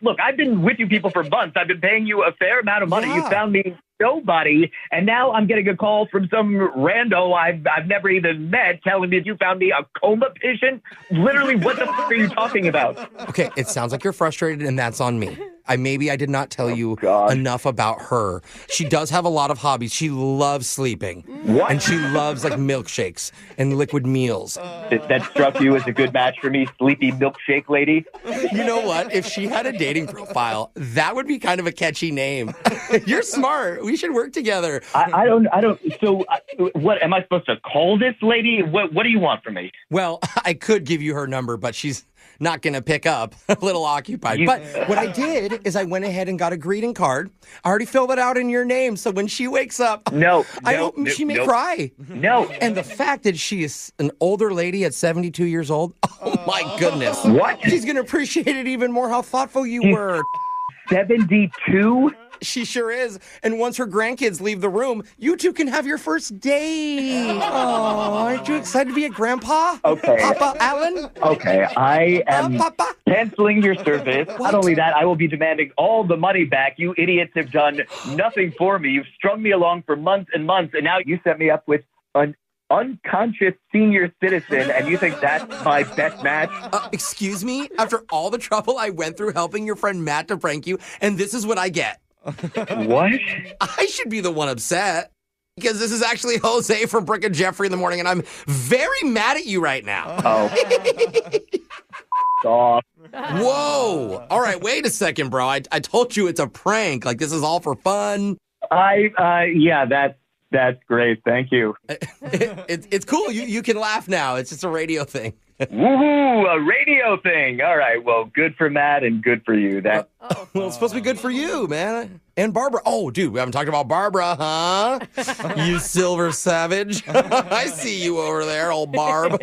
Look, I've been with you people for months. I've been paying you a fair amount of money. Yeah. You found me nobody, and now I'm getting a call from some rando I've never even met telling me that you found me a coma patient. Literally, what the fuck are you talking about? Okay, it sounds like you're frustrated, and that's on me. Maybe I did not tell you enough about her. She does have a lot of hobbies. She loves sleeping. What? And she loves milkshakes and liquid meals. That struck you as a good match for me, sleepy milkshake lady? You know what? If she had a dating profile, that would be kind of a catchy name. You're smart. We should work together. I don't. So what, am I supposed to call this lady? What do you want from me? Well, I could give you her number, but she's not going to pick up. A little occupied. But what I did is I went ahead and got a greeting card. I already filled it out in your name, so when she wakes up, I hope she may cry. No. And the fact that she is an older lady at 72 years old, oh my goodness. What? She's going to appreciate it even more how thoughtful you were. 72? She sure is. And once her grandkids leave the room, you two can have your first date. Oh, aren't you excited to be a grandpa? Okay. Papa Alan? Okay, I am canceling your service. What? Not only that, I will be demanding all the money back. You idiots have done nothing for me. You've strung me along for months and months, and now you set me up with an unconscious senior citizen, and you think that's my best match? Excuse me? After all the trouble I went through helping your friend Matt to prank you, and this is what I get. What? I should be the one upset. Because this is actually Jose from Brooke and Jeffrey in the morning, and I'm very mad at you right now. Stop. Whoa. All right, wait a second, bro. I told you it's a prank. This is all for fun. Yeah, that's great. Thank you. It's cool. You can laugh now. It's just a radio thing. Woohoo, a radio thing. All right, well, good for Matt and good for you. Well, it's supposed to be good for you, man. And Barbara. Oh, dude, we haven't talked about Barbara, huh? You silver savage. I see you over there, old Barb.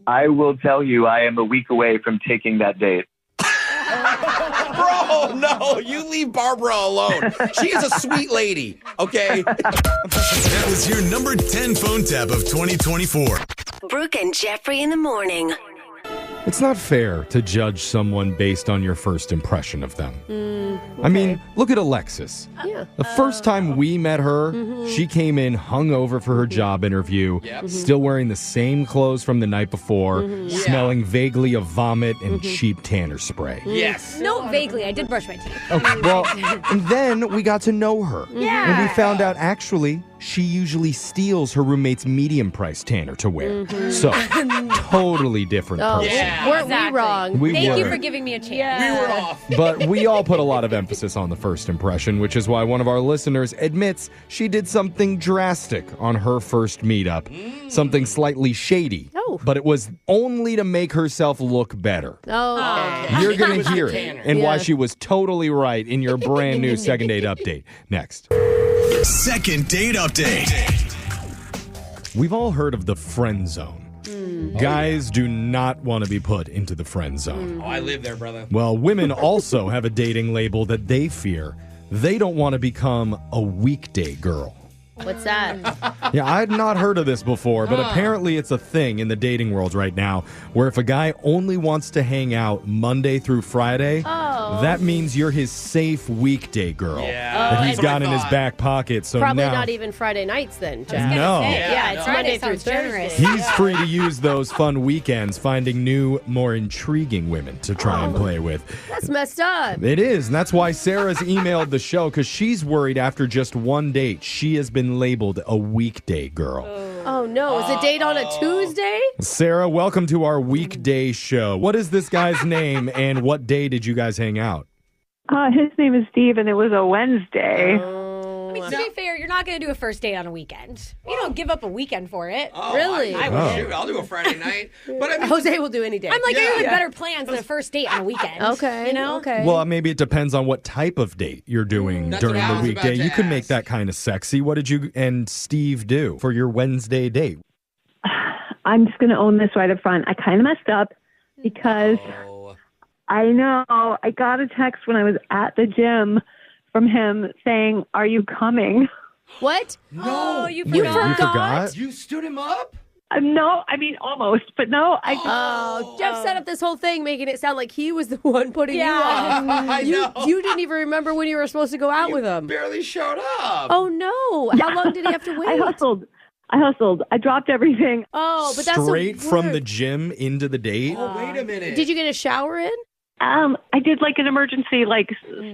I will tell you, I am a week away from taking that date. Bro, no, you leave Barbara alone. She is a sweet lady, okay? That was your number 10 phone tap of 2024. Brooke and Jeffrey in the morning. It's not fair to judge someone based on your first impression of them. Okay. I mean, look at Alexis. Yeah. The first time we met her, she came in hungover for her job interview, still wearing the same clothes from the night before, smelling vaguely of vomit and cheap tanner spray. Yes. No, vaguely. I did brush my teeth. Okay, well, and then we got to know her. Yeah. And we found out, actually, she usually steals her roommate's medium-priced tanner to wear. So, totally different Oh, person. weren't we wrong? Thank you were. for giving me a chance. We were off. But we all put a lot of emphasis on the first impression, which is why one of our listeners admits she did something drastic on her first meetup. Something slightly shady. Oh. But it was only to make herself look better. Oh, okay. You're going to hear it Tanner. and why Yeah. she was totally right in your brand new second date update. Next. Second date update. We've all heard of the friend zone. Guys do not want to be put into the friend zone. Oh, I live there, brother. Well, women also have a dating label that they fear. They don't want to become a weekday girl. What's that? Yeah, I'd not heard of this before, but apparently it's a thing in the dating world right now where if a guy only wants to hang out Monday through Friday, that means you're his safe weekday girl that he's and- got in his back pocket. So Probably now not even Friday nights then, Jeff. No. Yeah, it's Friday Monday through sounds generous. Thursday. he's free to use those fun weekends finding new, more intriguing women to try and play with. That's messed up. It is, and that's why Sarah's emailed the show, because she's worried after just one date, she has been labeled a weekday girl. Oh no, is a date on a Tuesday? Sarah, welcome to our weekday show. What is this guy's name, and what day did you guys hang out? His name is Steve, and it was a Wednesday. I mean, to be fair, you're not going to do a first date on a weekend. You don't give up a weekend for it. Oh, Really? I would shoot. I'll do a Friday night. But I mean, Jose will do any day. I'm like, Yeah. you have better plans than a first date on a weekend. Okay, You know? okay. Well, maybe it depends on what type of date you're doing That's during what I the was about weekday. to You could make ask. that kind of sexy. What did you and Steve do for your Wednesday date? I'm just going to own this right up front. I kind of messed up because I know I got a text when I was at the gym from him saying, "Are you coming?" What? Oh, you You forgot. You forgot? you stood him up? No, I mean almost, but no. I just, Oh, Jeff set up this whole thing, making it sound like he was the one putting you on. I know. You didn't even remember when you were supposed to go out with him. Barely showed up. Oh no! How long did he have to wait? I hustled. I dropped everything. Oh, but that's Straight from the worst. gym into the date? Oh, wait a minute. Did you get a shower in? I did like an emergency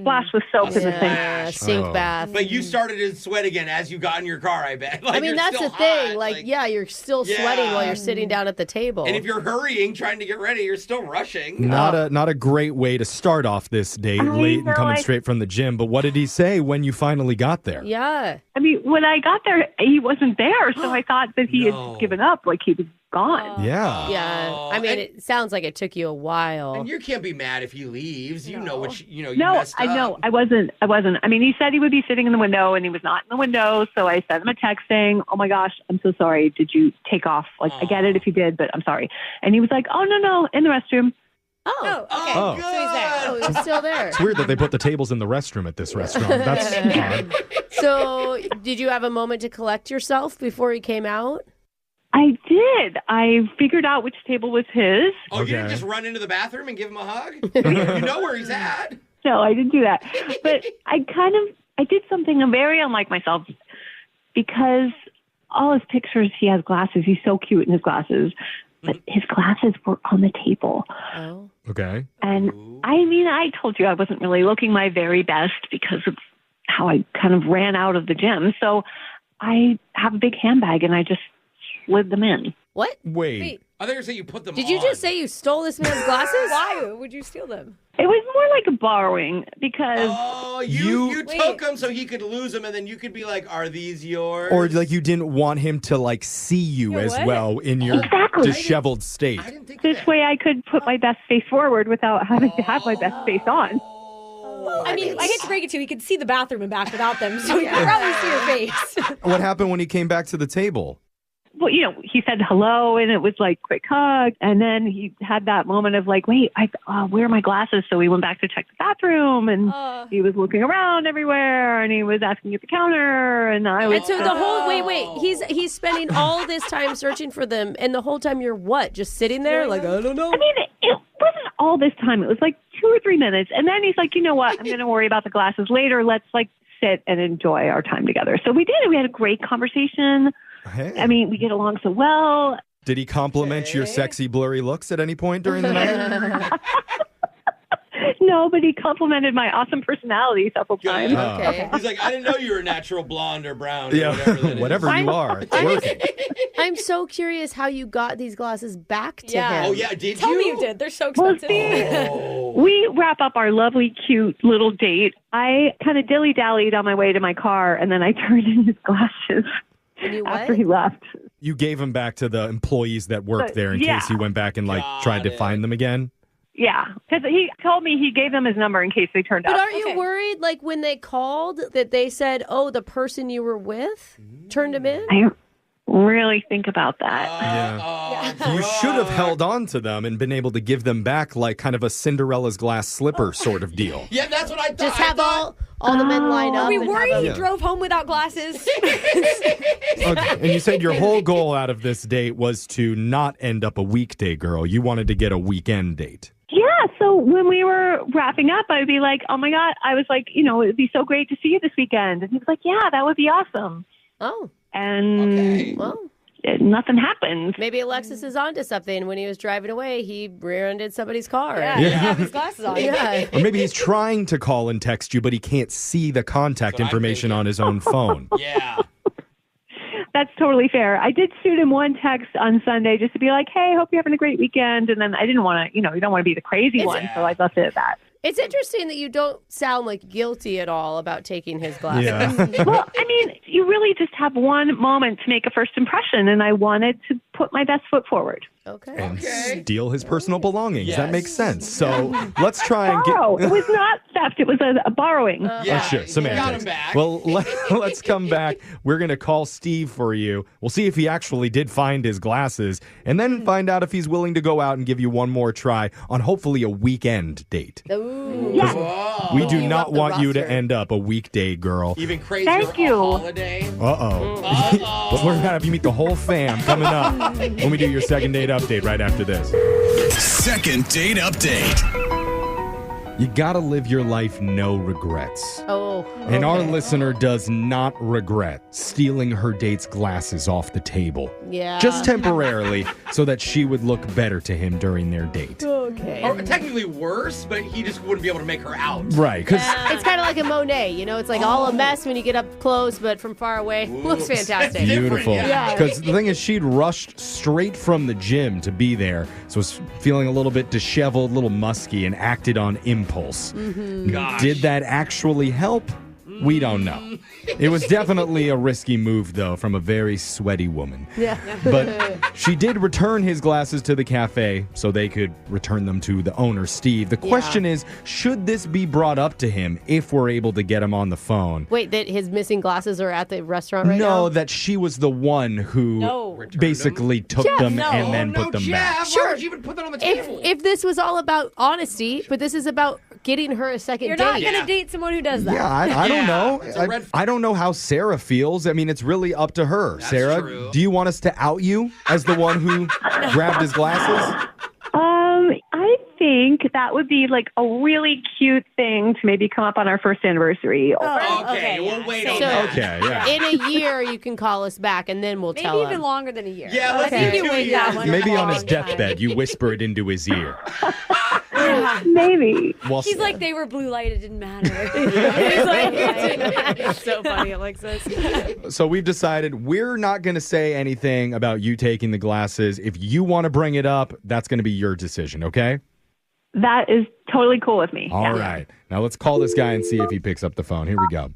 splash with soap in the sink. Yeah, sink Oh. bath. But you started to sweat again as you got in your car, I bet. Like, I mean, you're that's still the thing. hot, Like, yeah, you're still sweating while you're sitting down at the table. And if you're hurrying, trying to get ready, you're still rushing. Not a great way to start off this date, late and know, coming straight from the gym. But what did he say when you finally got there? Yeah. I mean, when I got there, he wasn't there, so I thought that he No. had given up, like he was gone. Yeah. Yeah. I mean, and- it sounds like it took you a while. And you can't be mad if he leaves. You know what you No, messed up. I know. I wasn't. I mean, he said he would be sitting in the window, and he was not in the window. So I sent him a text saying, "Oh my gosh, I'm so sorry. Did you take off? Like, I get it if you did, but I'm sorry." And he was like, "Oh no, in the restroom." Oh, okay. Oh. So he's there. Oh, he's still there. It's weird that they put the tables in the restroom at this restaurant. That's odd. So, did you have a moment to collect yourself before he came out? I did. I figured out which table was his. Oh, you didn't Okay. just run into the bathroom and give him a hug? You know where he's at. No, I didn't do that. But I did something very unlike myself because all his pictures, he has glasses. He's so cute in his glasses. But his glasses were on the table. Oh. Okay. And I mean, I told you I wasn't really looking my very best because of how I kind of ran out of the gym. So I have a big handbag and I just slid them in. What? Wait. I thought you were saying you put them Did you just say you stole this man's glasses? Why would you steal them? It was more like a borrowing because Oh, you took them so he could lose them, and then you could be like, "Are these yours?" Or like you didn't want him to like see you Yeah, as what? well in your Exactly. disheveled state. this way I could put my best face forward without having to have my best face on. I mean, I hate to break it to you, he could see the bathroom and back without them, so he could probably see your face. What happened when he came back to the table? Well, he said hello, and it was like quick hug, and then he had that moment of like, wait, where are my glasses? So he went back to check the bathroom, and he was looking around everywhere, and he was asking at the counter, and I was. And so the whole wait, he's spending all this time searching for them, and the whole time you're what? Just sitting there, like I don't know. I mean, all this time. It was like 2 or 3 minutes. And then he's like, you know what? I'm going to worry about the glasses later. Let's like sit and enjoy our time together. So we did it. We had a great conversation. Hey. I mean, we get along so well. Did he compliment your sexy, blurry looks at any point during the night? No, but he complimented my awesome personality several times. Okay. He's like, I didn't know you were natural blonde or brown. Or Yeah, whatever, that is. whatever you are, it's working. I'm so curious how you got these glasses back to him. Oh, yeah. Did Tell you? me you did. They're so Well, expensive. we wrap up our lovely, cute little date. I kind of dilly-dallied on my way to my car, and then I turned in his glasses after he left. You gave them back to the employees that worked there in yeah. case he went back and tried to find them again? Yeah, because he told me he gave them his number in case they turned up. But aren't you worried, like, when they called, that they said, oh, the person you were with turned him in? I really think about that. You should have held on to them and been able to give them back like kind of a Cinderella's glass slipper sort of deal. Yeah, that's what I thought. Just have all the men line up. Are we and worried have he them- drove home without glasses? Okay, and you said your whole goal out of this date was to not end up a weekday girl. You wanted to get a weekend date. Yeah, so when we were wrapping up, I'd be like, oh my God, I was like, you know, it'd be so great to see you this weekend. And he was like, yeah, that would be awesome. Oh. And well, nothing happened. maybe Alexis is onto something. When he was driving away, he rear-ended somebody's car. Yeah, he didn't have his glasses on. Yeah. Or maybe he's trying to call and text you, but he can't see the contact information on his own phone. Yeah. That's totally fair. I did shoot him one text on Sunday just to be like, hey, hope you're having a great weekend. And then I didn't want to, you know, you don't want to be the crazy one. So I left it at that. It's interesting that you don't sound like guilty at all about taking his glasses. Yeah. Well, I mean, you really just have one moment to make a first impression. And I wanted to put my best foot forward. Okay. And steal his personal belongings. That makes sense. So let's try and get... Oh, it was not theft. It was a borrowing. Oh, sure. Semantics. got him back. Well, let's come back. We're going to call Steve for you. We'll see if he actually did find his glasses and then find out if he's willing to go out and give you one more try on hopefully a weekend date. Ooh. Yes. We do You not up the want you to roster. end up a weekday girl. Even crazier Thank you. holiday. Uh-oh. We're going to have you meet the whole fam coming up when we do your second date update right after this. Second date update. You gotta live your life no regrets. Oh. And our okay. listener does not regret stealing her date's glasses off the table. Yeah. Just temporarily, so that she would look better to him during their date. Okay. Or technically worse, but he just wouldn't be able to make her out. Right, because It's kind of like a Monet, you know? It's like all a mess when you get up close, but from far away, looks fantastic. beautiful. Yeah. Because the thing is, she'd rushed straight from the gym to be there, so was feeling a little bit disheveled, a little musky, and acted on impulse. Gosh. Did that actually help? We don't know. It was definitely a risky move, though, from a very sweaty woman. Yeah. But she did return his glasses to the cafe so they could return them to the owner, Steve. The question is, should this be brought up to him if we're able to get him on the phone? Wait, that his missing glasses are at the restaurant right now? No, that she was the one who No. basically took Jeff, them no. and then Oh, no, put them Jeff, back. Why Sure. would you even put that on the table? If this was all about honesty, but this is about getting her a second You're date. not going to date someone who does that. Yeah, I don't know. it's a red I don't know how Sarah feels. I mean, it's really up to her. Sarah, true. do you want us to out you as the one who grabbed his glasses? I think that would be like a really cute thing to maybe come up on our first anniversary. Okay, we'll wait on So- that. Okay, yeah. In a year, you can call us back, and then we'll Maybe tell even him. longer than a year. Yeah, let's I think do you 2 wait that years. one. Maybe a on his long time. deathbed, you whisper it into his ear. Maybe. Well, She's like, they were blue light, it didn't matter. He's like, it's so funny, Alexis. so we've decided we're not going to say anything about you taking the glasses. If you want to bring it up, that's going to be your decision, okay? That is totally cool with me. All right. Now let's call this guy and see if he picks up the phone. Here we go.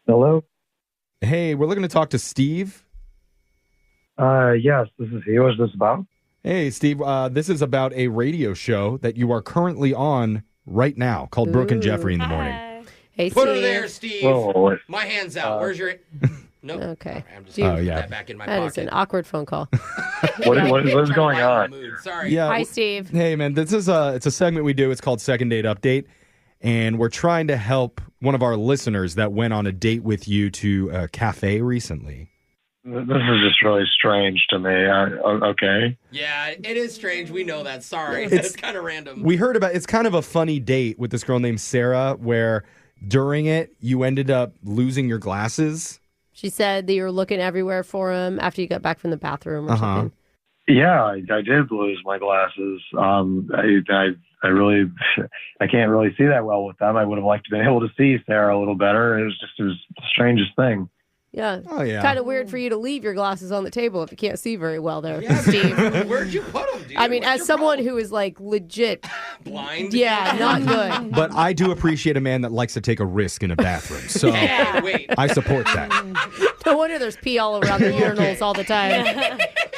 Hello? Hey, we're looking to talk to Steve. Yes, this is he. What's this about? Hey, Steve, this is about a radio show that you are currently on right now called Brooke and Jeffrey in the Morning. Hey, Put her Steve. there, Steve. Whoa. My hand's out. Where's your... Nope. Okay. All right, I'm just Dude, gonna put yeah. that back in my That is pocket. an awkward phone call. What is going on? Sorry. Yeah. Hi, Steve. Hey, man, this is it's a segment we do. It's called Second Date Update, and we're trying to help one of our listeners that went on a date with you to a cafe recently. This is just really strange to me. Okay. Yeah, it is strange. We know that. Sorry. It's kind of random. We heard about it's kind of a funny date with this girl named Sarah where during it you ended up losing your glasses. She said that you were looking everywhere for him after you got back from the bathroom or something. Yeah, I did lose my glasses. I really, I can't really see that well with them. I would have liked to be able to see Sarah a little better. It was the strangest thing. Yeah. Oh, yeah. Kind of weird for you to leave your glasses on the table if you can't see very well there, Steve. Where'd you put them, dude? I mean, as someone who is like legit blind. Yeah, not good. But I do appreciate a man that likes to take a risk in a bathroom. So I support that. No wonder there's pee all around the urinals all the time.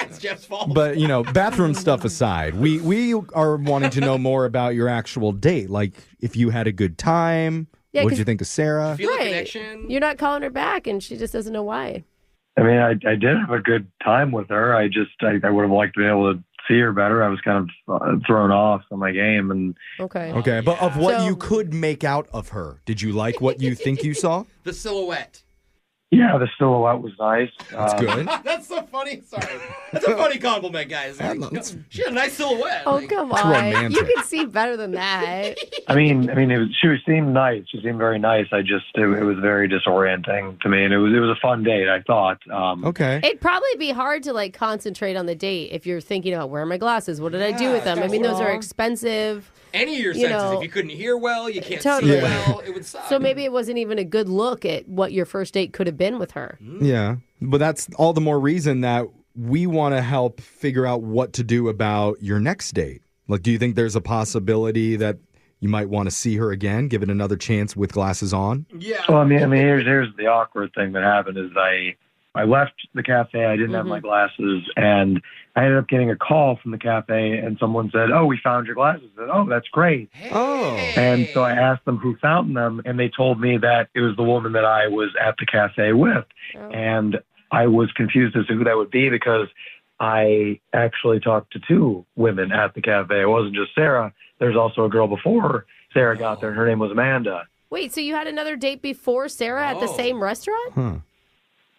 It's Jeff's fault. But, bathroom stuff aside, we are wanting to know more about your actual date. Like, if you had a good time. Yeah, what did you think of Sarah? Feel a connection? You're not calling her back, and she just doesn't know why. I mean, I did have a good time with her. I would have liked to be able to see her better. I was kind of thrown off on my game. And Okay, but of what you could make out of her, did you like what you think you saw? The silhouette. yeah, the silhouette was nice. That's good. That's so funny. Sorry. That's a funny compliment, guys. She had a nice silhouette. Oh, come on. romantic. You can see better than that. I mean, she seemed nice. She seemed very nice. It was very disorienting to me, and it was a fun date, I thought. Okay. It'd probably be hard to like concentrate on the date if you're thinking about where are my glasses? What did I do with them? I mean, those are expensive. Any of your You senses. know, If you couldn't hear well, you can't Totally. see well, it would suck. So maybe it wasn't even a good look at what your first date could have been with her. Yeah, but that's all the more reason that we want to help figure out what to do about your next date. Like, do you think there's a possibility that you might want to see her again, give it another chance with glasses on? Yeah. Well, I mean, here's the awkward thing that happened is I left the cafe. I didn't have my glasses, and I ended up getting a call from the cafe, and someone said, "Oh, we found your glasses." I said, "Oh, that's great." Oh. And so I asked them who found them, and they told me that it was the woman that I was at the cafe with. And I was confused as to who that would be because I actually talked to two women at the cafe. It wasn't just Sarah. There's also a girl before Sarah got there, and her name was Amanda. Wait, so you had another date before Sarah at the same restaurant? Huh.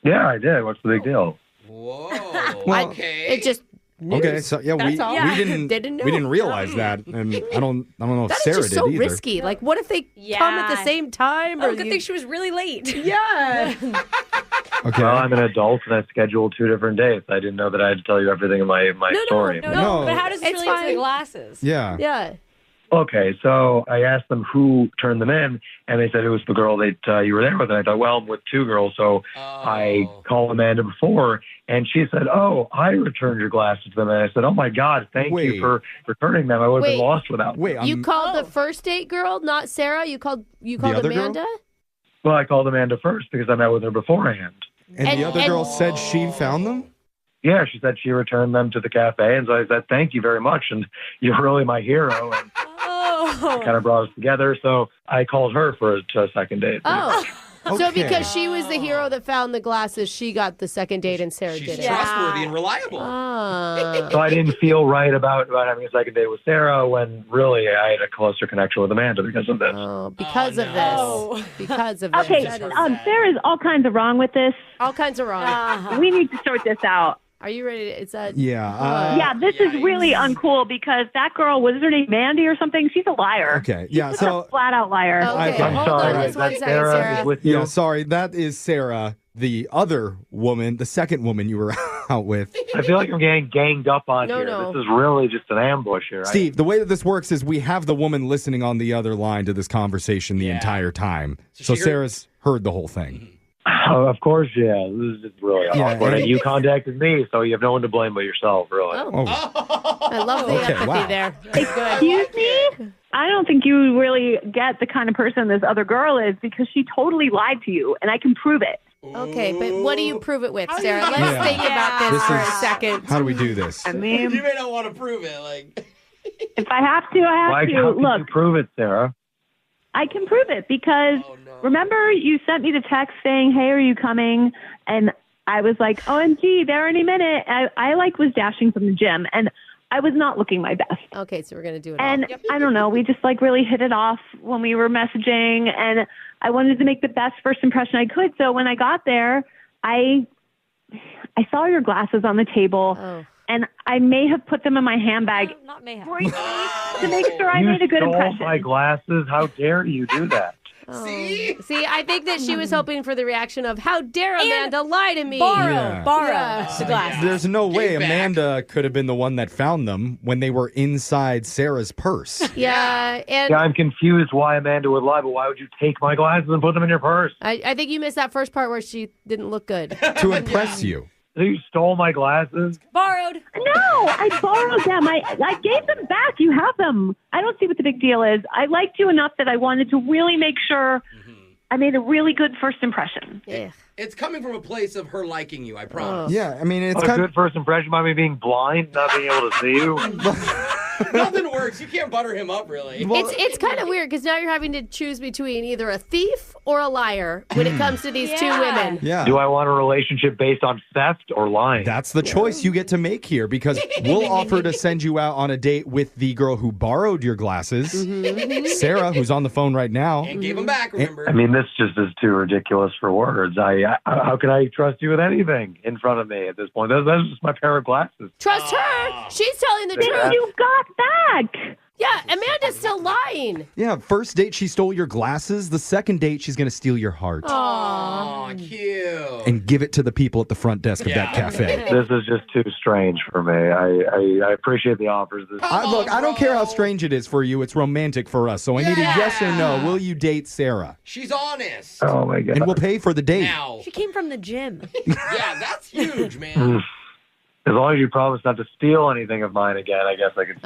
Yeah, I did. What's the big deal? Whoa. Okay. It just news. Okay, so yeah, we didn't realize that, and I don't know if That is Sarah just did so either. risky. Like, what if they come at the same time? Oh, good thing she was really late. Yeah. Okay. Well, I'm an adult, and I scheduled 2 different dates. I didn't know that I had to tell you everything in my story. No, but how does this It's relate to the fine. glasses? Yeah. Yeah. Okay, so I asked them who turned them in, and they said it was the girl that you were there with. And I thought, well, I'm with 2 girls, so I called Amanda before, and she said, "Oh, I returned your glasses to them." And I said, "Oh my God, thank you for returning them. I would have been lost without them." Wait, You called the first date girl, not Sarah? You called other girl? Amanda? Well, I called Amanda first because I met with her beforehand. And the other girl said she found them? Yeah, she said she returned them to the cafe, and so I said, "Thank you very much, and you're really my hero." And it kind of brought us together, so I called her for a second date. Oh. So Okay. because she was the hero that found the glasses, she got the second date and Sarah did it. Trustworthy and reliable. So I didn't feel right about having a second date with Sarah when really I had a closer connection with Amanda because of this. Oh, because of this. Because of Okay, this. Sarah's all kinds of wrong with this. All kinds of wrong. We need to sort this out. Are you ready? Is that? Yeah. Yeah, this is really uncool because that girl, was her name Mandy or something? She's a liar. Okay, yeah, She's so a flat out liar. Okay, I'm hold sorry, on is just one that second, Sarah Sarah. is with you? Yeah, sorry, that is Sarah, the other woman, the second woman you were out with. I feel like I'm getting ganged up on here. No. This is really just an ambush here. Steve, the way that this works is we have the woman listening on the other line to this conversation the entire time. So she heard- Sarah's heard the whole thing. Oh, of course, yeah. This is just really Yeah, awkward. and- You contacted me, so you have no one to blame but yourself, really. Oh, I love the Okay, empathy wow. there. That's good. Excuse me? I don't think you really get the kind of person this other girl is because she totally lied to you, and I can prove it. Okay, but what do you prove it with, Sarah? Let's Yeah. think about this This for a is- second. how do we do this? I mean, You may not want to prove it. Like, if I have to, I have Why to. how can Look, you prove it, Sarah? I can prove it because remember you sent me the text saying, "Hey, are you coming?" And I was like, "OMG, there any minute." I was dashing from the gym, and I was not looking my best. Okay, so we're going to do it And all. I don't know, we just like really hit it off when we were messaging, and I wanted to make the best first impression I could. So when I got there, I saw your glasses on the table, and I may have put them in my handbag Not may have. to make sure I made a good stole impression. my glasses. How dare you do that? See, I think that she was hoping for the reaction of, how dare Amanda lie to me? Borrow the glasses. There's no way Amanda could have been the one that found them when they were inside Sarah's purse. Yeah, and Yeah, I'm confused why Amanda would lie, but why would you take my glasses and put them in your purse? I think you missed that first part where she didn't look good. To impress you. So you stole my glasses? Borrowed. No, I borrowed them. I gave them back. You have them. I don't see what the big deal is. I liked you enough that I wanted to really make sure I made a really good first impression. Yeah. It's coming from a place of her liking you, I promise. Yeah, I mean, it's a kind good first impression by me being blind, not being able to see you. Nothing works. You can't butter him up, really. It's kind of weird because now you're having to choose between either a thief or a liar when it comes to these two women. Yeah. Do I want a relationship based on theft or lying? That's the choice you get to make here, because we'll offer to send you out on a date with the girl who borrowed your glasses, Sarah, who's on the phone right now. And gave them back, remember? I mean, this just is too ridiculous for words. How can I trust you with anything in front of me at this point? Those are just my pair of glasses. Trust her. She's telling the Yeah. truth. You got back. Yeah, Amanda's still lying. Yeah, first date, she stole your glasses. The second date, she's going to steal your heart. Aw, cute. And give it to the people at the front desk of that cafe. This is just too strange for me. I appreciate the offers. Look, I don't care how strange it is for you. It's romantic for us. So I need a yes or no. Will you date Sarah? She's honest. Oh, my God. And we'll pay for the date. Now. She came from the gym. Yeah, that's huge, man. As long as you promise not to steal anything of mine again, I guess I could.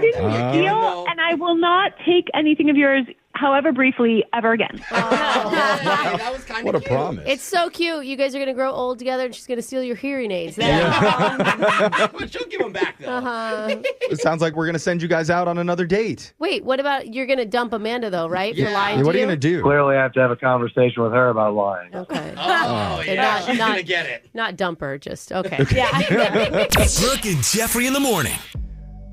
Didn't steal, and I will not take anything of yours, however briefly, ever again. That was kind What a promise. It's so cute. You guys are going to grow old together and she's going to steal your hearing aids. But she'll give them back, though. It sounds like we're going to send you guys out on another date. Wait, what about you're going to dump Amanda, though, right? For Yeah. lying Yeah, what to are you you? going to do? Clearly, I have to have a conversation with her about lying. Okay. Oh, And yeah, she's going to get it. Not dump her, just, okay. Brooke and Jeffrey in the morning.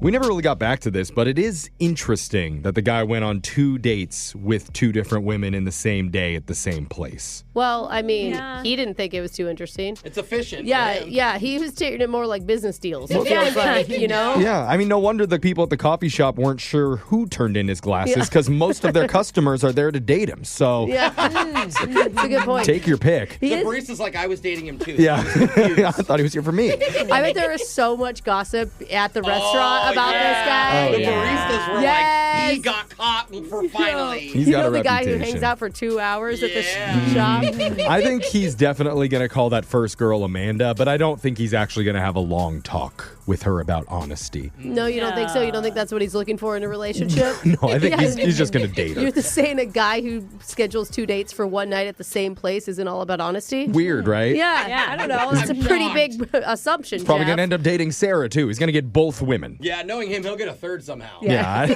We never really got back to this, but it is interesting that the guy went on 2 dates with 2 different women in the same day at the same place. Well, I mean, he didn't think it was too interesting. It's efficient. Yeah, he was taking it more like business deals. It Yeah. feels like, you know? Yeah, I mean, no wonder the people at the coffee shop weren't sure who turned in his glasses, because most of their customers are there to date him. So Yeah, that's a good point. take your pick. The barista's like, I was dating him, too. Yeah, I thought he was here for me. I bet there was so much gossip at the restaurant about this guy. Oh, The baristas were like, he got caught for finally. He's You got know a the guy who reputation. hangs out for 2 hours at the shop? I think he's definitely going to call that first girl Amanda, but I don't think he's actually going to have a long talk with her about honesty. No, you don't think so? You don't think that's what he's looking for in a relationship? No, I think Yeah. he's just going to date her. You're saying a guy who schedules 2 dates for one night at the same place isn't all about honesty? Weird, right? Yeah, I don't know. It's a pretty big assumption, He's probably Jeff. going to end up dating Sarah, too. He's going to get both women. Yeah, knowing him, he'll get a third somehow. Yeah.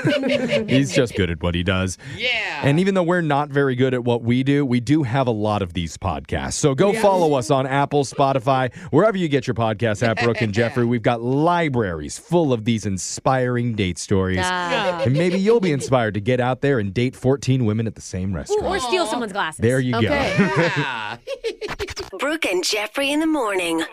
He's just good at what he does. Yeah. And even though we're not very good at what we do have a lot of these podcasts. So go follow us on Apple, Spotify, wherever you get your podcasts at Brooke and Jeffrey. We've got libraries full of these inspiring date stories. And maybe you'll be inspired to get out there and date 14 women at the same restaurant. Or steal someone's glasses. There you Yeah. Brooke and Jeffrey in the morning. go.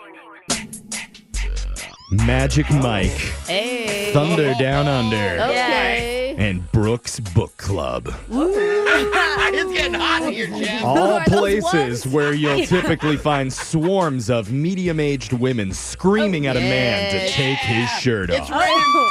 Magic Mike, Hey. Thunder Down Under, Okay. and Brooke's Book Club. It's getting hot here, Jeff. All places where you'll typically find swarms of medium-aged women screaming at a man to take his shirt It's off. raining.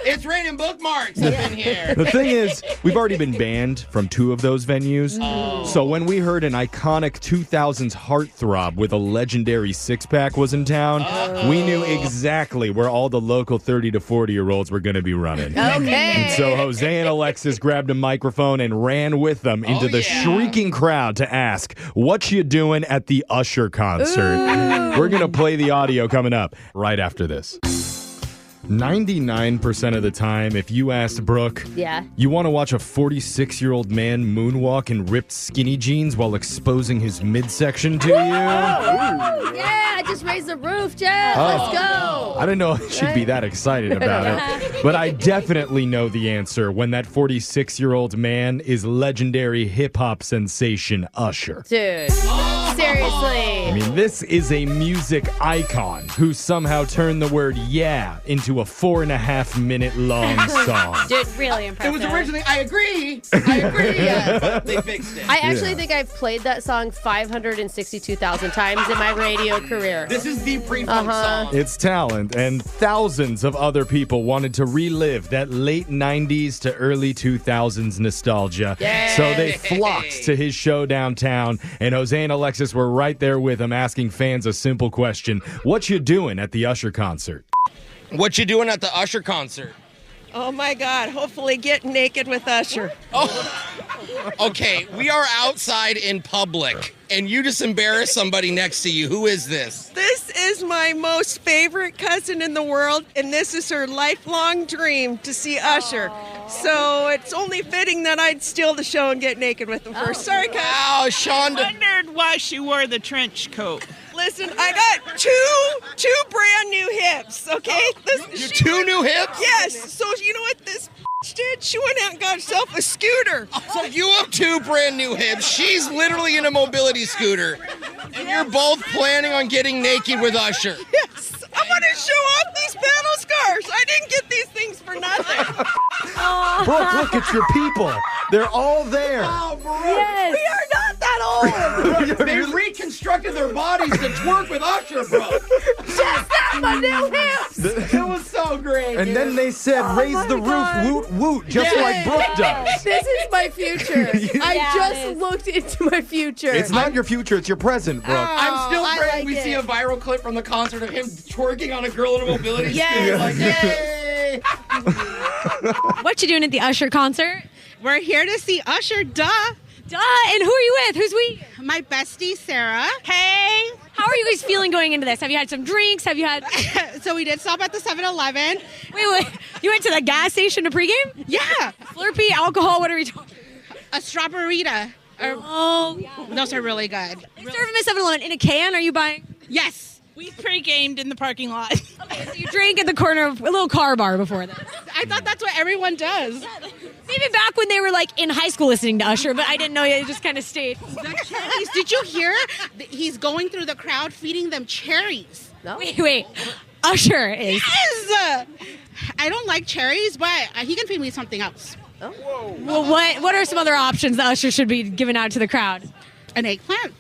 It's raining bookmarks up in here. The thing is, we've already been banned from 2 of those venues. So when we heard an iconic 2000s heartthrob with a legendary six-pack was in town, we knew exactly where all the local 30 to 40-year-olds were going to be running. Okay. And so Jose and Alexis grabbed a microphone and ran with them into the shrieking crowd to ask, "What you doing at the Usher concert?" We're going to play the audio coming up right after this. 99% of the time, if you asked Brooke, Yeah. you want to watch a 46-year-old man moonwalk in ripped skinny jeans while exposing his midsection to you? Yeah, I just raised the roof, Jeff. Let's go. I didn't know she'd be that excited about it. But I definitely know the answer when that 46-year-old man is legendary hip-hop sensation Usher. Dude, seriously. I mean, this is a music icon who somehow turned the word yeah into a 4.5-minute long song. Dude, really impressive. It was originally, I agree, but they fixed it. I actually think I've played that song 562,000 times in my radio career. This is the pre-funk song. It's talent, and thousands of other people wanted to relive that late 90s to early 2000s nostalgia. Yay. So they flocked to his show downtown, and Jose and Alexis were right there with him asking fans a simple question. What you doing at the Usher concert? What you doing at the Usher concert? Oh my God, hopefully get naked with Usher. Oh, okay, we are outside in public, and you just embarrassed somebody next to you. Who is this? This is my most favorite cousin in the world, and this is her lifelong dream to see Usher. So it's only fitting that I'd steal the show and get naked with him first. Sorry, cousin. Wow, Shonda. Wondered why she wore the trench coat. Listen, I got two brand new hips, okay? Two new hips? Yes. So you know what this did? She went out and got herself a scooter. So you have two brand new hips. She's literally in a mobility scooter. And you're both planning on getting naked with Usher. Yes. I want to show off these battle scars. I didn't get these things for nothing. Brooke, look, it's your people. They're all there. Oh, bro. Yes. We are not that old. They reconstructed their bodies to twerk with Usher, bro. Just have my new hips. It was so great. And then they said, raise the roof, woot, woot, just like Brooke does. This is my future. I just looked into my future. It's not your future, it's your present, Brooke. I'm still I praying like we it. see a viral clip from the concert of him twerking on a girl in a mobility Yes. scooter. Like, yay! What you doing at the Usher concert? We're here to see Usher, duh. Duh, and who are you with? Who's we? My bestie, Sarah. Hey. How are you guys feeling going into this? Have you had some drinks? Have you had... So we did stop at the 7-Eleven. Wait. You went to the gas station to pregame? Yeah. Slurpee, alcohol, what are we talking? A strawberryta. Oh, yeah. Those are really good. They serve them at 7-Eleven in a can. Are you buying? Yes. We pre-gamed in the parking lot. Okay, so you drank at the corner of a little car bar before that. I thought that's what everyone does. Maybe back when they were like in high school listening to Usher, but I didn't know yet. It just kind of stayed. The cherries. Did you hear? He's going through the crowd feeding them cherries. No. Wait. Usher is. Yes! I don't like cherries, but he can feed me something else. Oh. Well, what are some other options that Usher should be giving out to the crowd? An eggplant.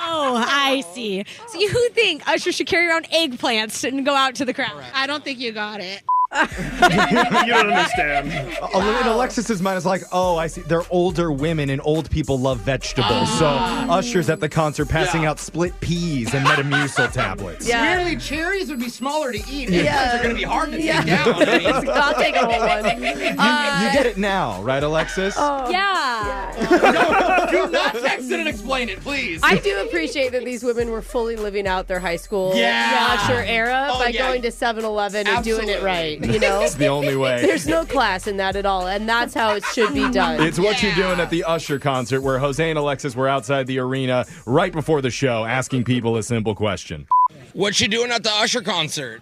Oh, I see. So you think Usher should carry around eggplants and go out to the crowd? I don't think you got it. You don't understand. In Alexis's mind, it's like, oh, I see. They're older women, and old people love vegetables. So Usher's at the concert passing out split peas and Metamucil tablets. Yeah. Weirdly, cherries would be smaller to eat. Yeah. Eggplants are going to be hard to take down. I mean, I'll take a whole one. You get it now, right, Alexis? Yeah. do not text it and explain it, please. I do appreciate that these women were fully living out their high school Usher era by going to 7-Eleven and doing it right. You know, It's the only way. There's no class in that at all, and that's how it should be done. It's what you're doing at the Usher concert, where Jose and Alexis were outside the arena right before the show asking people a simple question. What you doing at the Usher concert?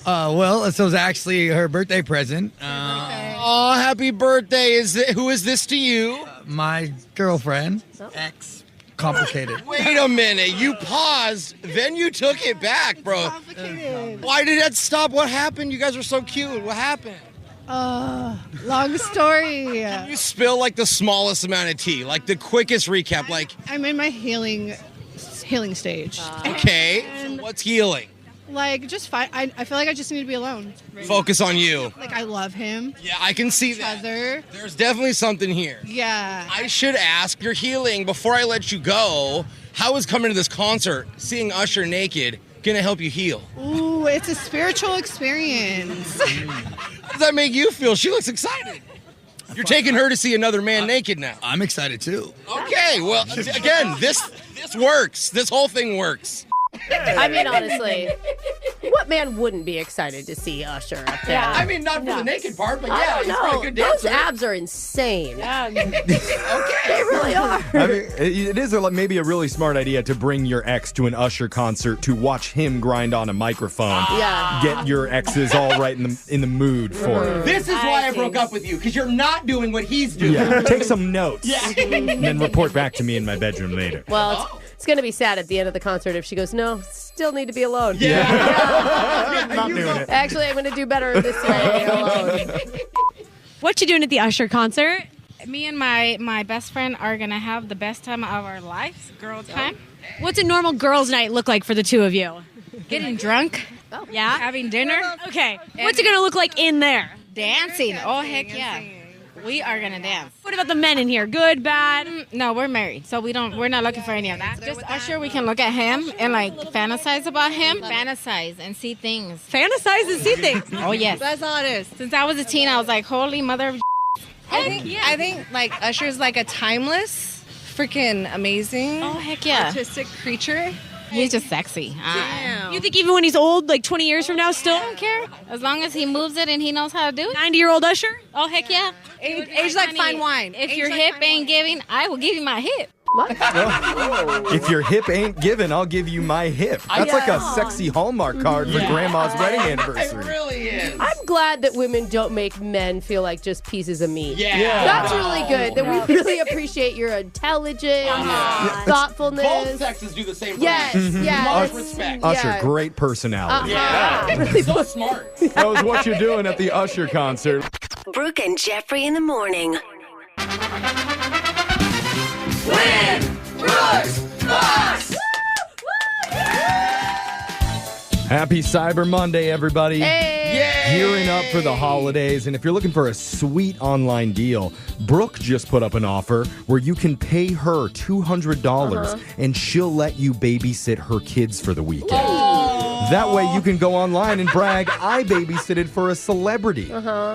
Well, this was actually her birthday present. Oh, happy birthday. Who is this to you? My girlfriend. Ex. Complicated. Wait a minute. You paused, then you took it back, bro. Why did that stop? What happened? You guys are so cute. What happened? Long story. You spill like the smallest amount of tea, like the quickest recap. Like, I'm in my healing stage. okay, so what's healing? Like, just fine. I feel like I just need to be alone. Focus on you. Like, I love him. Yeah, I can see that. There's definitely something here. Yeah. I should ask, you're healing, before I let you go, how is coming to this concert, seeing Usher naked, gonna help you heal? Ooh, it's a spiritual experience. How does that make you feel? She looks excited. You're taking her to see another man naked now. I'm excited too. Okay, well, again, this works. This whole thing works. I mean, honestly, what man wouldn't be excited to see Usher up there? Yeah, I mean, not for the naked part, but I yeah, don't he's know. a good Those dancer. abs are insane. Okay. They really are. I mean, it is maybe a really smart idea to bring your ex to an Usher concert to watch him grind on a microphone. Yeah. Get your exes all right in the mood for it. This is why I broke up with you, because you're not doing what he's doing. Yeah. Take some notes. Yeah. And then report back to me in my bedroom later. Well, it's going to be sad at the end of the concert if she goes, no, still need to be alone. Not doing it. Actually, I'm going to do better this way alone. What you doing at the Usher concert? Me and my best friend are going to have the best time of our lives, girl time. What's a normal girls' night look like for the two of you? Getting drunk. Yeah? Having dinner. Okay. What's it going to look like in there? Dancing. Oh, heck yeah. We are going to dance. What about the men in here? Good, bad? No, we're married, so we're not looking for any of that. Just Usher, we can look at him and like fantasize about him. Fantasize and see things. Fantasize and see things? Oh, yes. That's all it is. Since I was a teen, I was like, holy mother of I think like Usher's like a timeless, freaking amazing, heck yeah, artistic creature. He's just sexy. You think even when he's old, like 20 years from now, still? I don't care. As long as he moves it and he knows how to do it. 90-year-old Usher? Oh, heck yeah. Age like fine wine. If your hip ain't giving, I will give you my hip. If your hip ain't given, I'll give you my hip. That's like a sexy Hallmark card for Grandma's wedding anniversary. It really is. I'm glad that women don't make men feel like just pieces of meat. Yeah. That's really good. That we really appreciate your intelligence, thoughtfulness. Both sexes do the same thing. Yes, yes. Much respect. Usher, great personality. Yeah. So smart. That was what you're doing at the Usher concert. Brooke and Jeffrey in the morning. Win! Brooks! Box! Happy Cyber Monday, everybody. Gearing up for the holidays. And if you're looking for a sweet online deal, Brooke just put up an offer where you can pay her $200 and she'll let you babysit her kids for the weekend. That way you can go online and brag, I babysitted for a celebrity.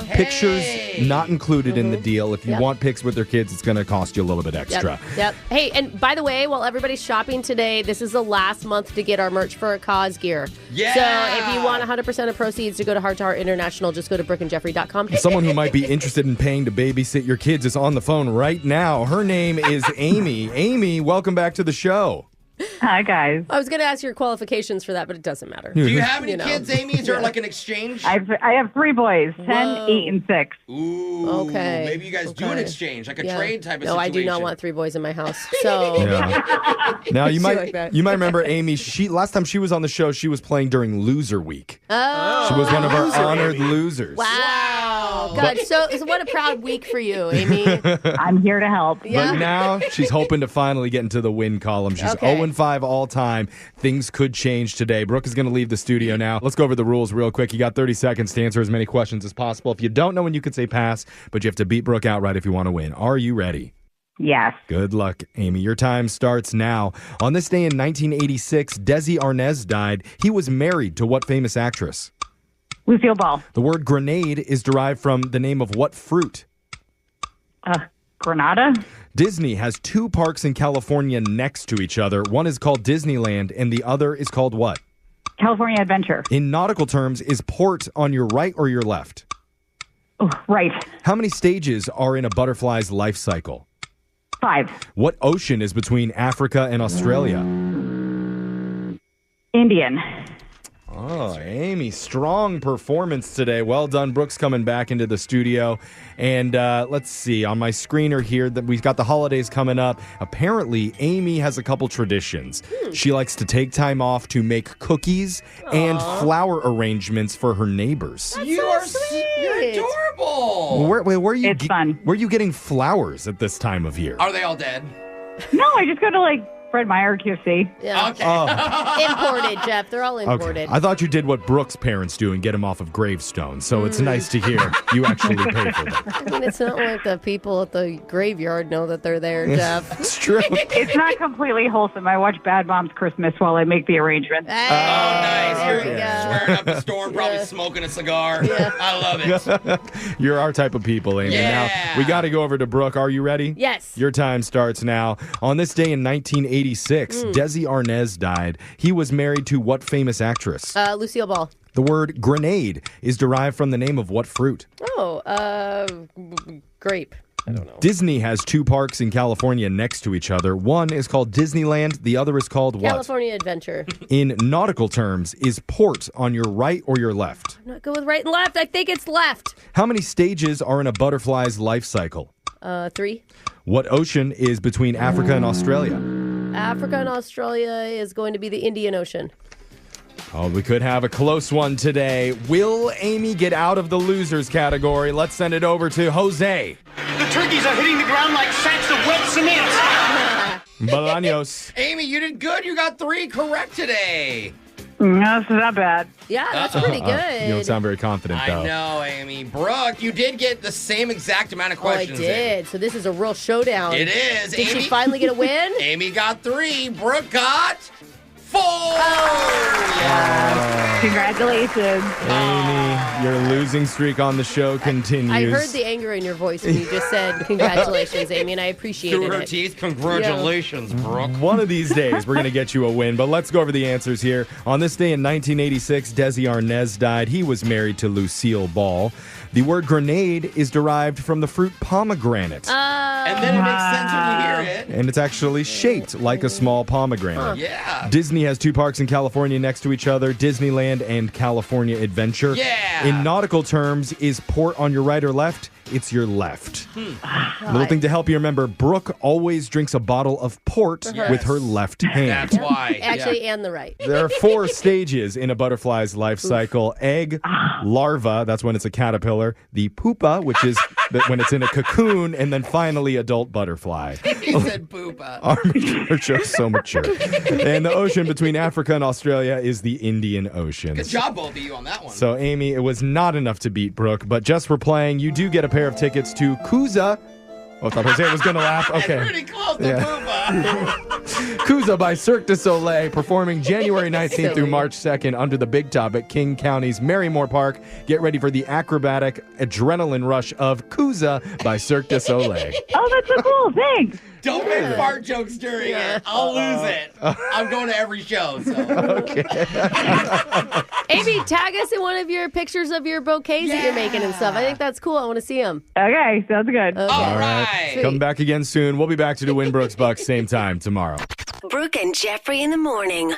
Pictures not included in the deal. If you want pics with their kids, it's going to cost you a little bit extra. Yep. Hey, and by the way, while everybody's shopping today, this is the last month to get our merch for Cause gear. Yeah. So if you want 100% of proceeds to go to Heart International, just go to brookandjeffrey.com. Someone who might be interested in paying to babysit your kids is on the phone right now. Her name is Amy. Amy, welcome back to the show. Hi, guys. I was going to ask your qualifications for that, but it doesn't matter. Do you have any kids, Amy? Is there like an exchange? I have 3 boys, 10, 8, and 6. Ooh. Okay. Maybe you guys do an exchange, like a trade type of situation. No, I do not want 3 boys in my house. So Now you like that. might remember Amy. Last time she was on the show, she was playing during Loser Week. Oh. She was one of our honored losers. Wow. God, so what a proud week for you, Amy. I'm here to help. Yeah. But now she's hoping to finally get into the win column. She's 0-5 all time. Things could change today. Brooke is going to leave the studio now. Let's go over the rules real quick. You got 30 seconds to answer as many questions as possible. If you don't know when, you can say pass, but you have to beat Brooke outright if you want to win. Are you ready? Yes. Good luck, Amy. Your time starts now. On this day in 1986, Desi Arnaz died. He was married to what famous actress? Lucille Ball. The word grenade is derived from the name of what fruit? Granada. Disney has 2 parks in California next to each other. One is called Disneyland, and the other is called what? California Adventure. In nautical terms, is port on your right or your left? Oh, right. How many stages are in a butterfly's life cycle? 5. What ocean is between Africa and Australia? Indian. Oh, Amy, strong performance today. Well done. Brooke's coming back into the studio. And let's see, on my screener here, that we've got the holidays coming up. Apparently, Amy has a couple traditions. She likes to take time off to make cookies and flower arrangements for her neighbors. You're adorable. Where are you? It's fun. Where are you getting flowers at this time of year? Are they all dead? No, I just go to Fred Meyer QC. Yeah. Okay. Imported, Jeff. They're all imported. I thought you did what Brooke's parents do and get them off of gravestones. So it's nice to hear you actually pay for them. I mean, it's not like the people at the graveyard know that they're there, Jeff. It's true. It's not completely wholesome. I watch Bad Moms Christmas while I make the arrangements. Nice. You're There we go. swearing up a storm, probably smoking a cigar. I love it. You're our type of people, Amy. Yeah. Now, we got to go over to Brooke. Are you ready? Yes. Your time starts now. On this day in 1980, 1986, Desi Arnaz died. He was married to what famous actress? Lucille Ball. The word grenade is derived from the name of what fruit? Grape. I don't know. Disney has 2 parks in California next to each other. One is called Disneyland. The other is called what? California Adventure. In nautical terms, is port on your right or your left? I'm not good with right and left. I think it's left. How many stages are in a butterfly's life cycle? 3. What ocean is between Africa and Australia? Africa and Australia is going to be the Indian Ocean. Oh, we could have a close one today. Will Amy get out of the losers category? Let's send it over to Jose. The turkeys are hitting the ground like sacks of wet cement. Bolaños. Amy, you did good. You got 3 correct today. No, it's not bad. Yeah, that's pretty good. You don't sound very confident, though. I know, Amy. Brooke, you did get the same exact amount of questions. I did. So this is a real showdown. It is. Did Amy, she finally get a win? Amy got 3. Brooke got 4. Congratulations. Amy, your losing streak on the show continues. I heard the anger in your voice when you just said congratulations, Amy, and I appreciated Through her it. teeth, congratulations, Brooke. One of these days, we're going to get you a win, but let's go over the answers here. On this day in 1986, Desi Arnaz died. He was married to Lucille Ball. The word grenade is derived from the fruit pomegranate. And then it makes sense when you hear it. And it's actually shaped like a small pomegranate. Yeah. Disney has 2 parks in California next to each other, Disneyland and California Adventure. Yeah. In nautical terms, is port on your right or left? It's your left. Little thing to help you remember, Brooke always drinks a bottle of port with her left hand. That's why. Actually, and the right. There are 4 stages in a butterfly's life cycle. Egg, larva, that's when it's a caterpillar. The pupa, which is when it's in a cocoon. And then finally, adult butterfly. He said poopa. Our mature show's so mature. And the ocean between Africa and Australia is the Indian Ocean. Good job, both of you, on that one. So, Amy, it was not enough to beat Brooke, but just for playing, you do get a pair of tickets to Kuza. Oh, I thought Jose was going to laugh. Okay. Pretty close to poopa. Kuza by Cirque du Soleil, performing January 19th through March 2nd under the Big Top at King County's Marymore Park. Get ready for the acrobatic adrenaline rush of Kuza by Cirque du Soleil. Oh, that's so cool. Thanks. Don't make fart jokes during it. I'll lose it. I'm going to every show. So. Okay. Amy, tag us in one of your pictures of your bouquets that you're making and stuff. I think that's cool. I want to see them. Okay, sounds good. Okay. All right. Come back again soon. We'll be back to do Win Brooks Bucks same time tomorrow. Brooke and Jeffrey in the morning.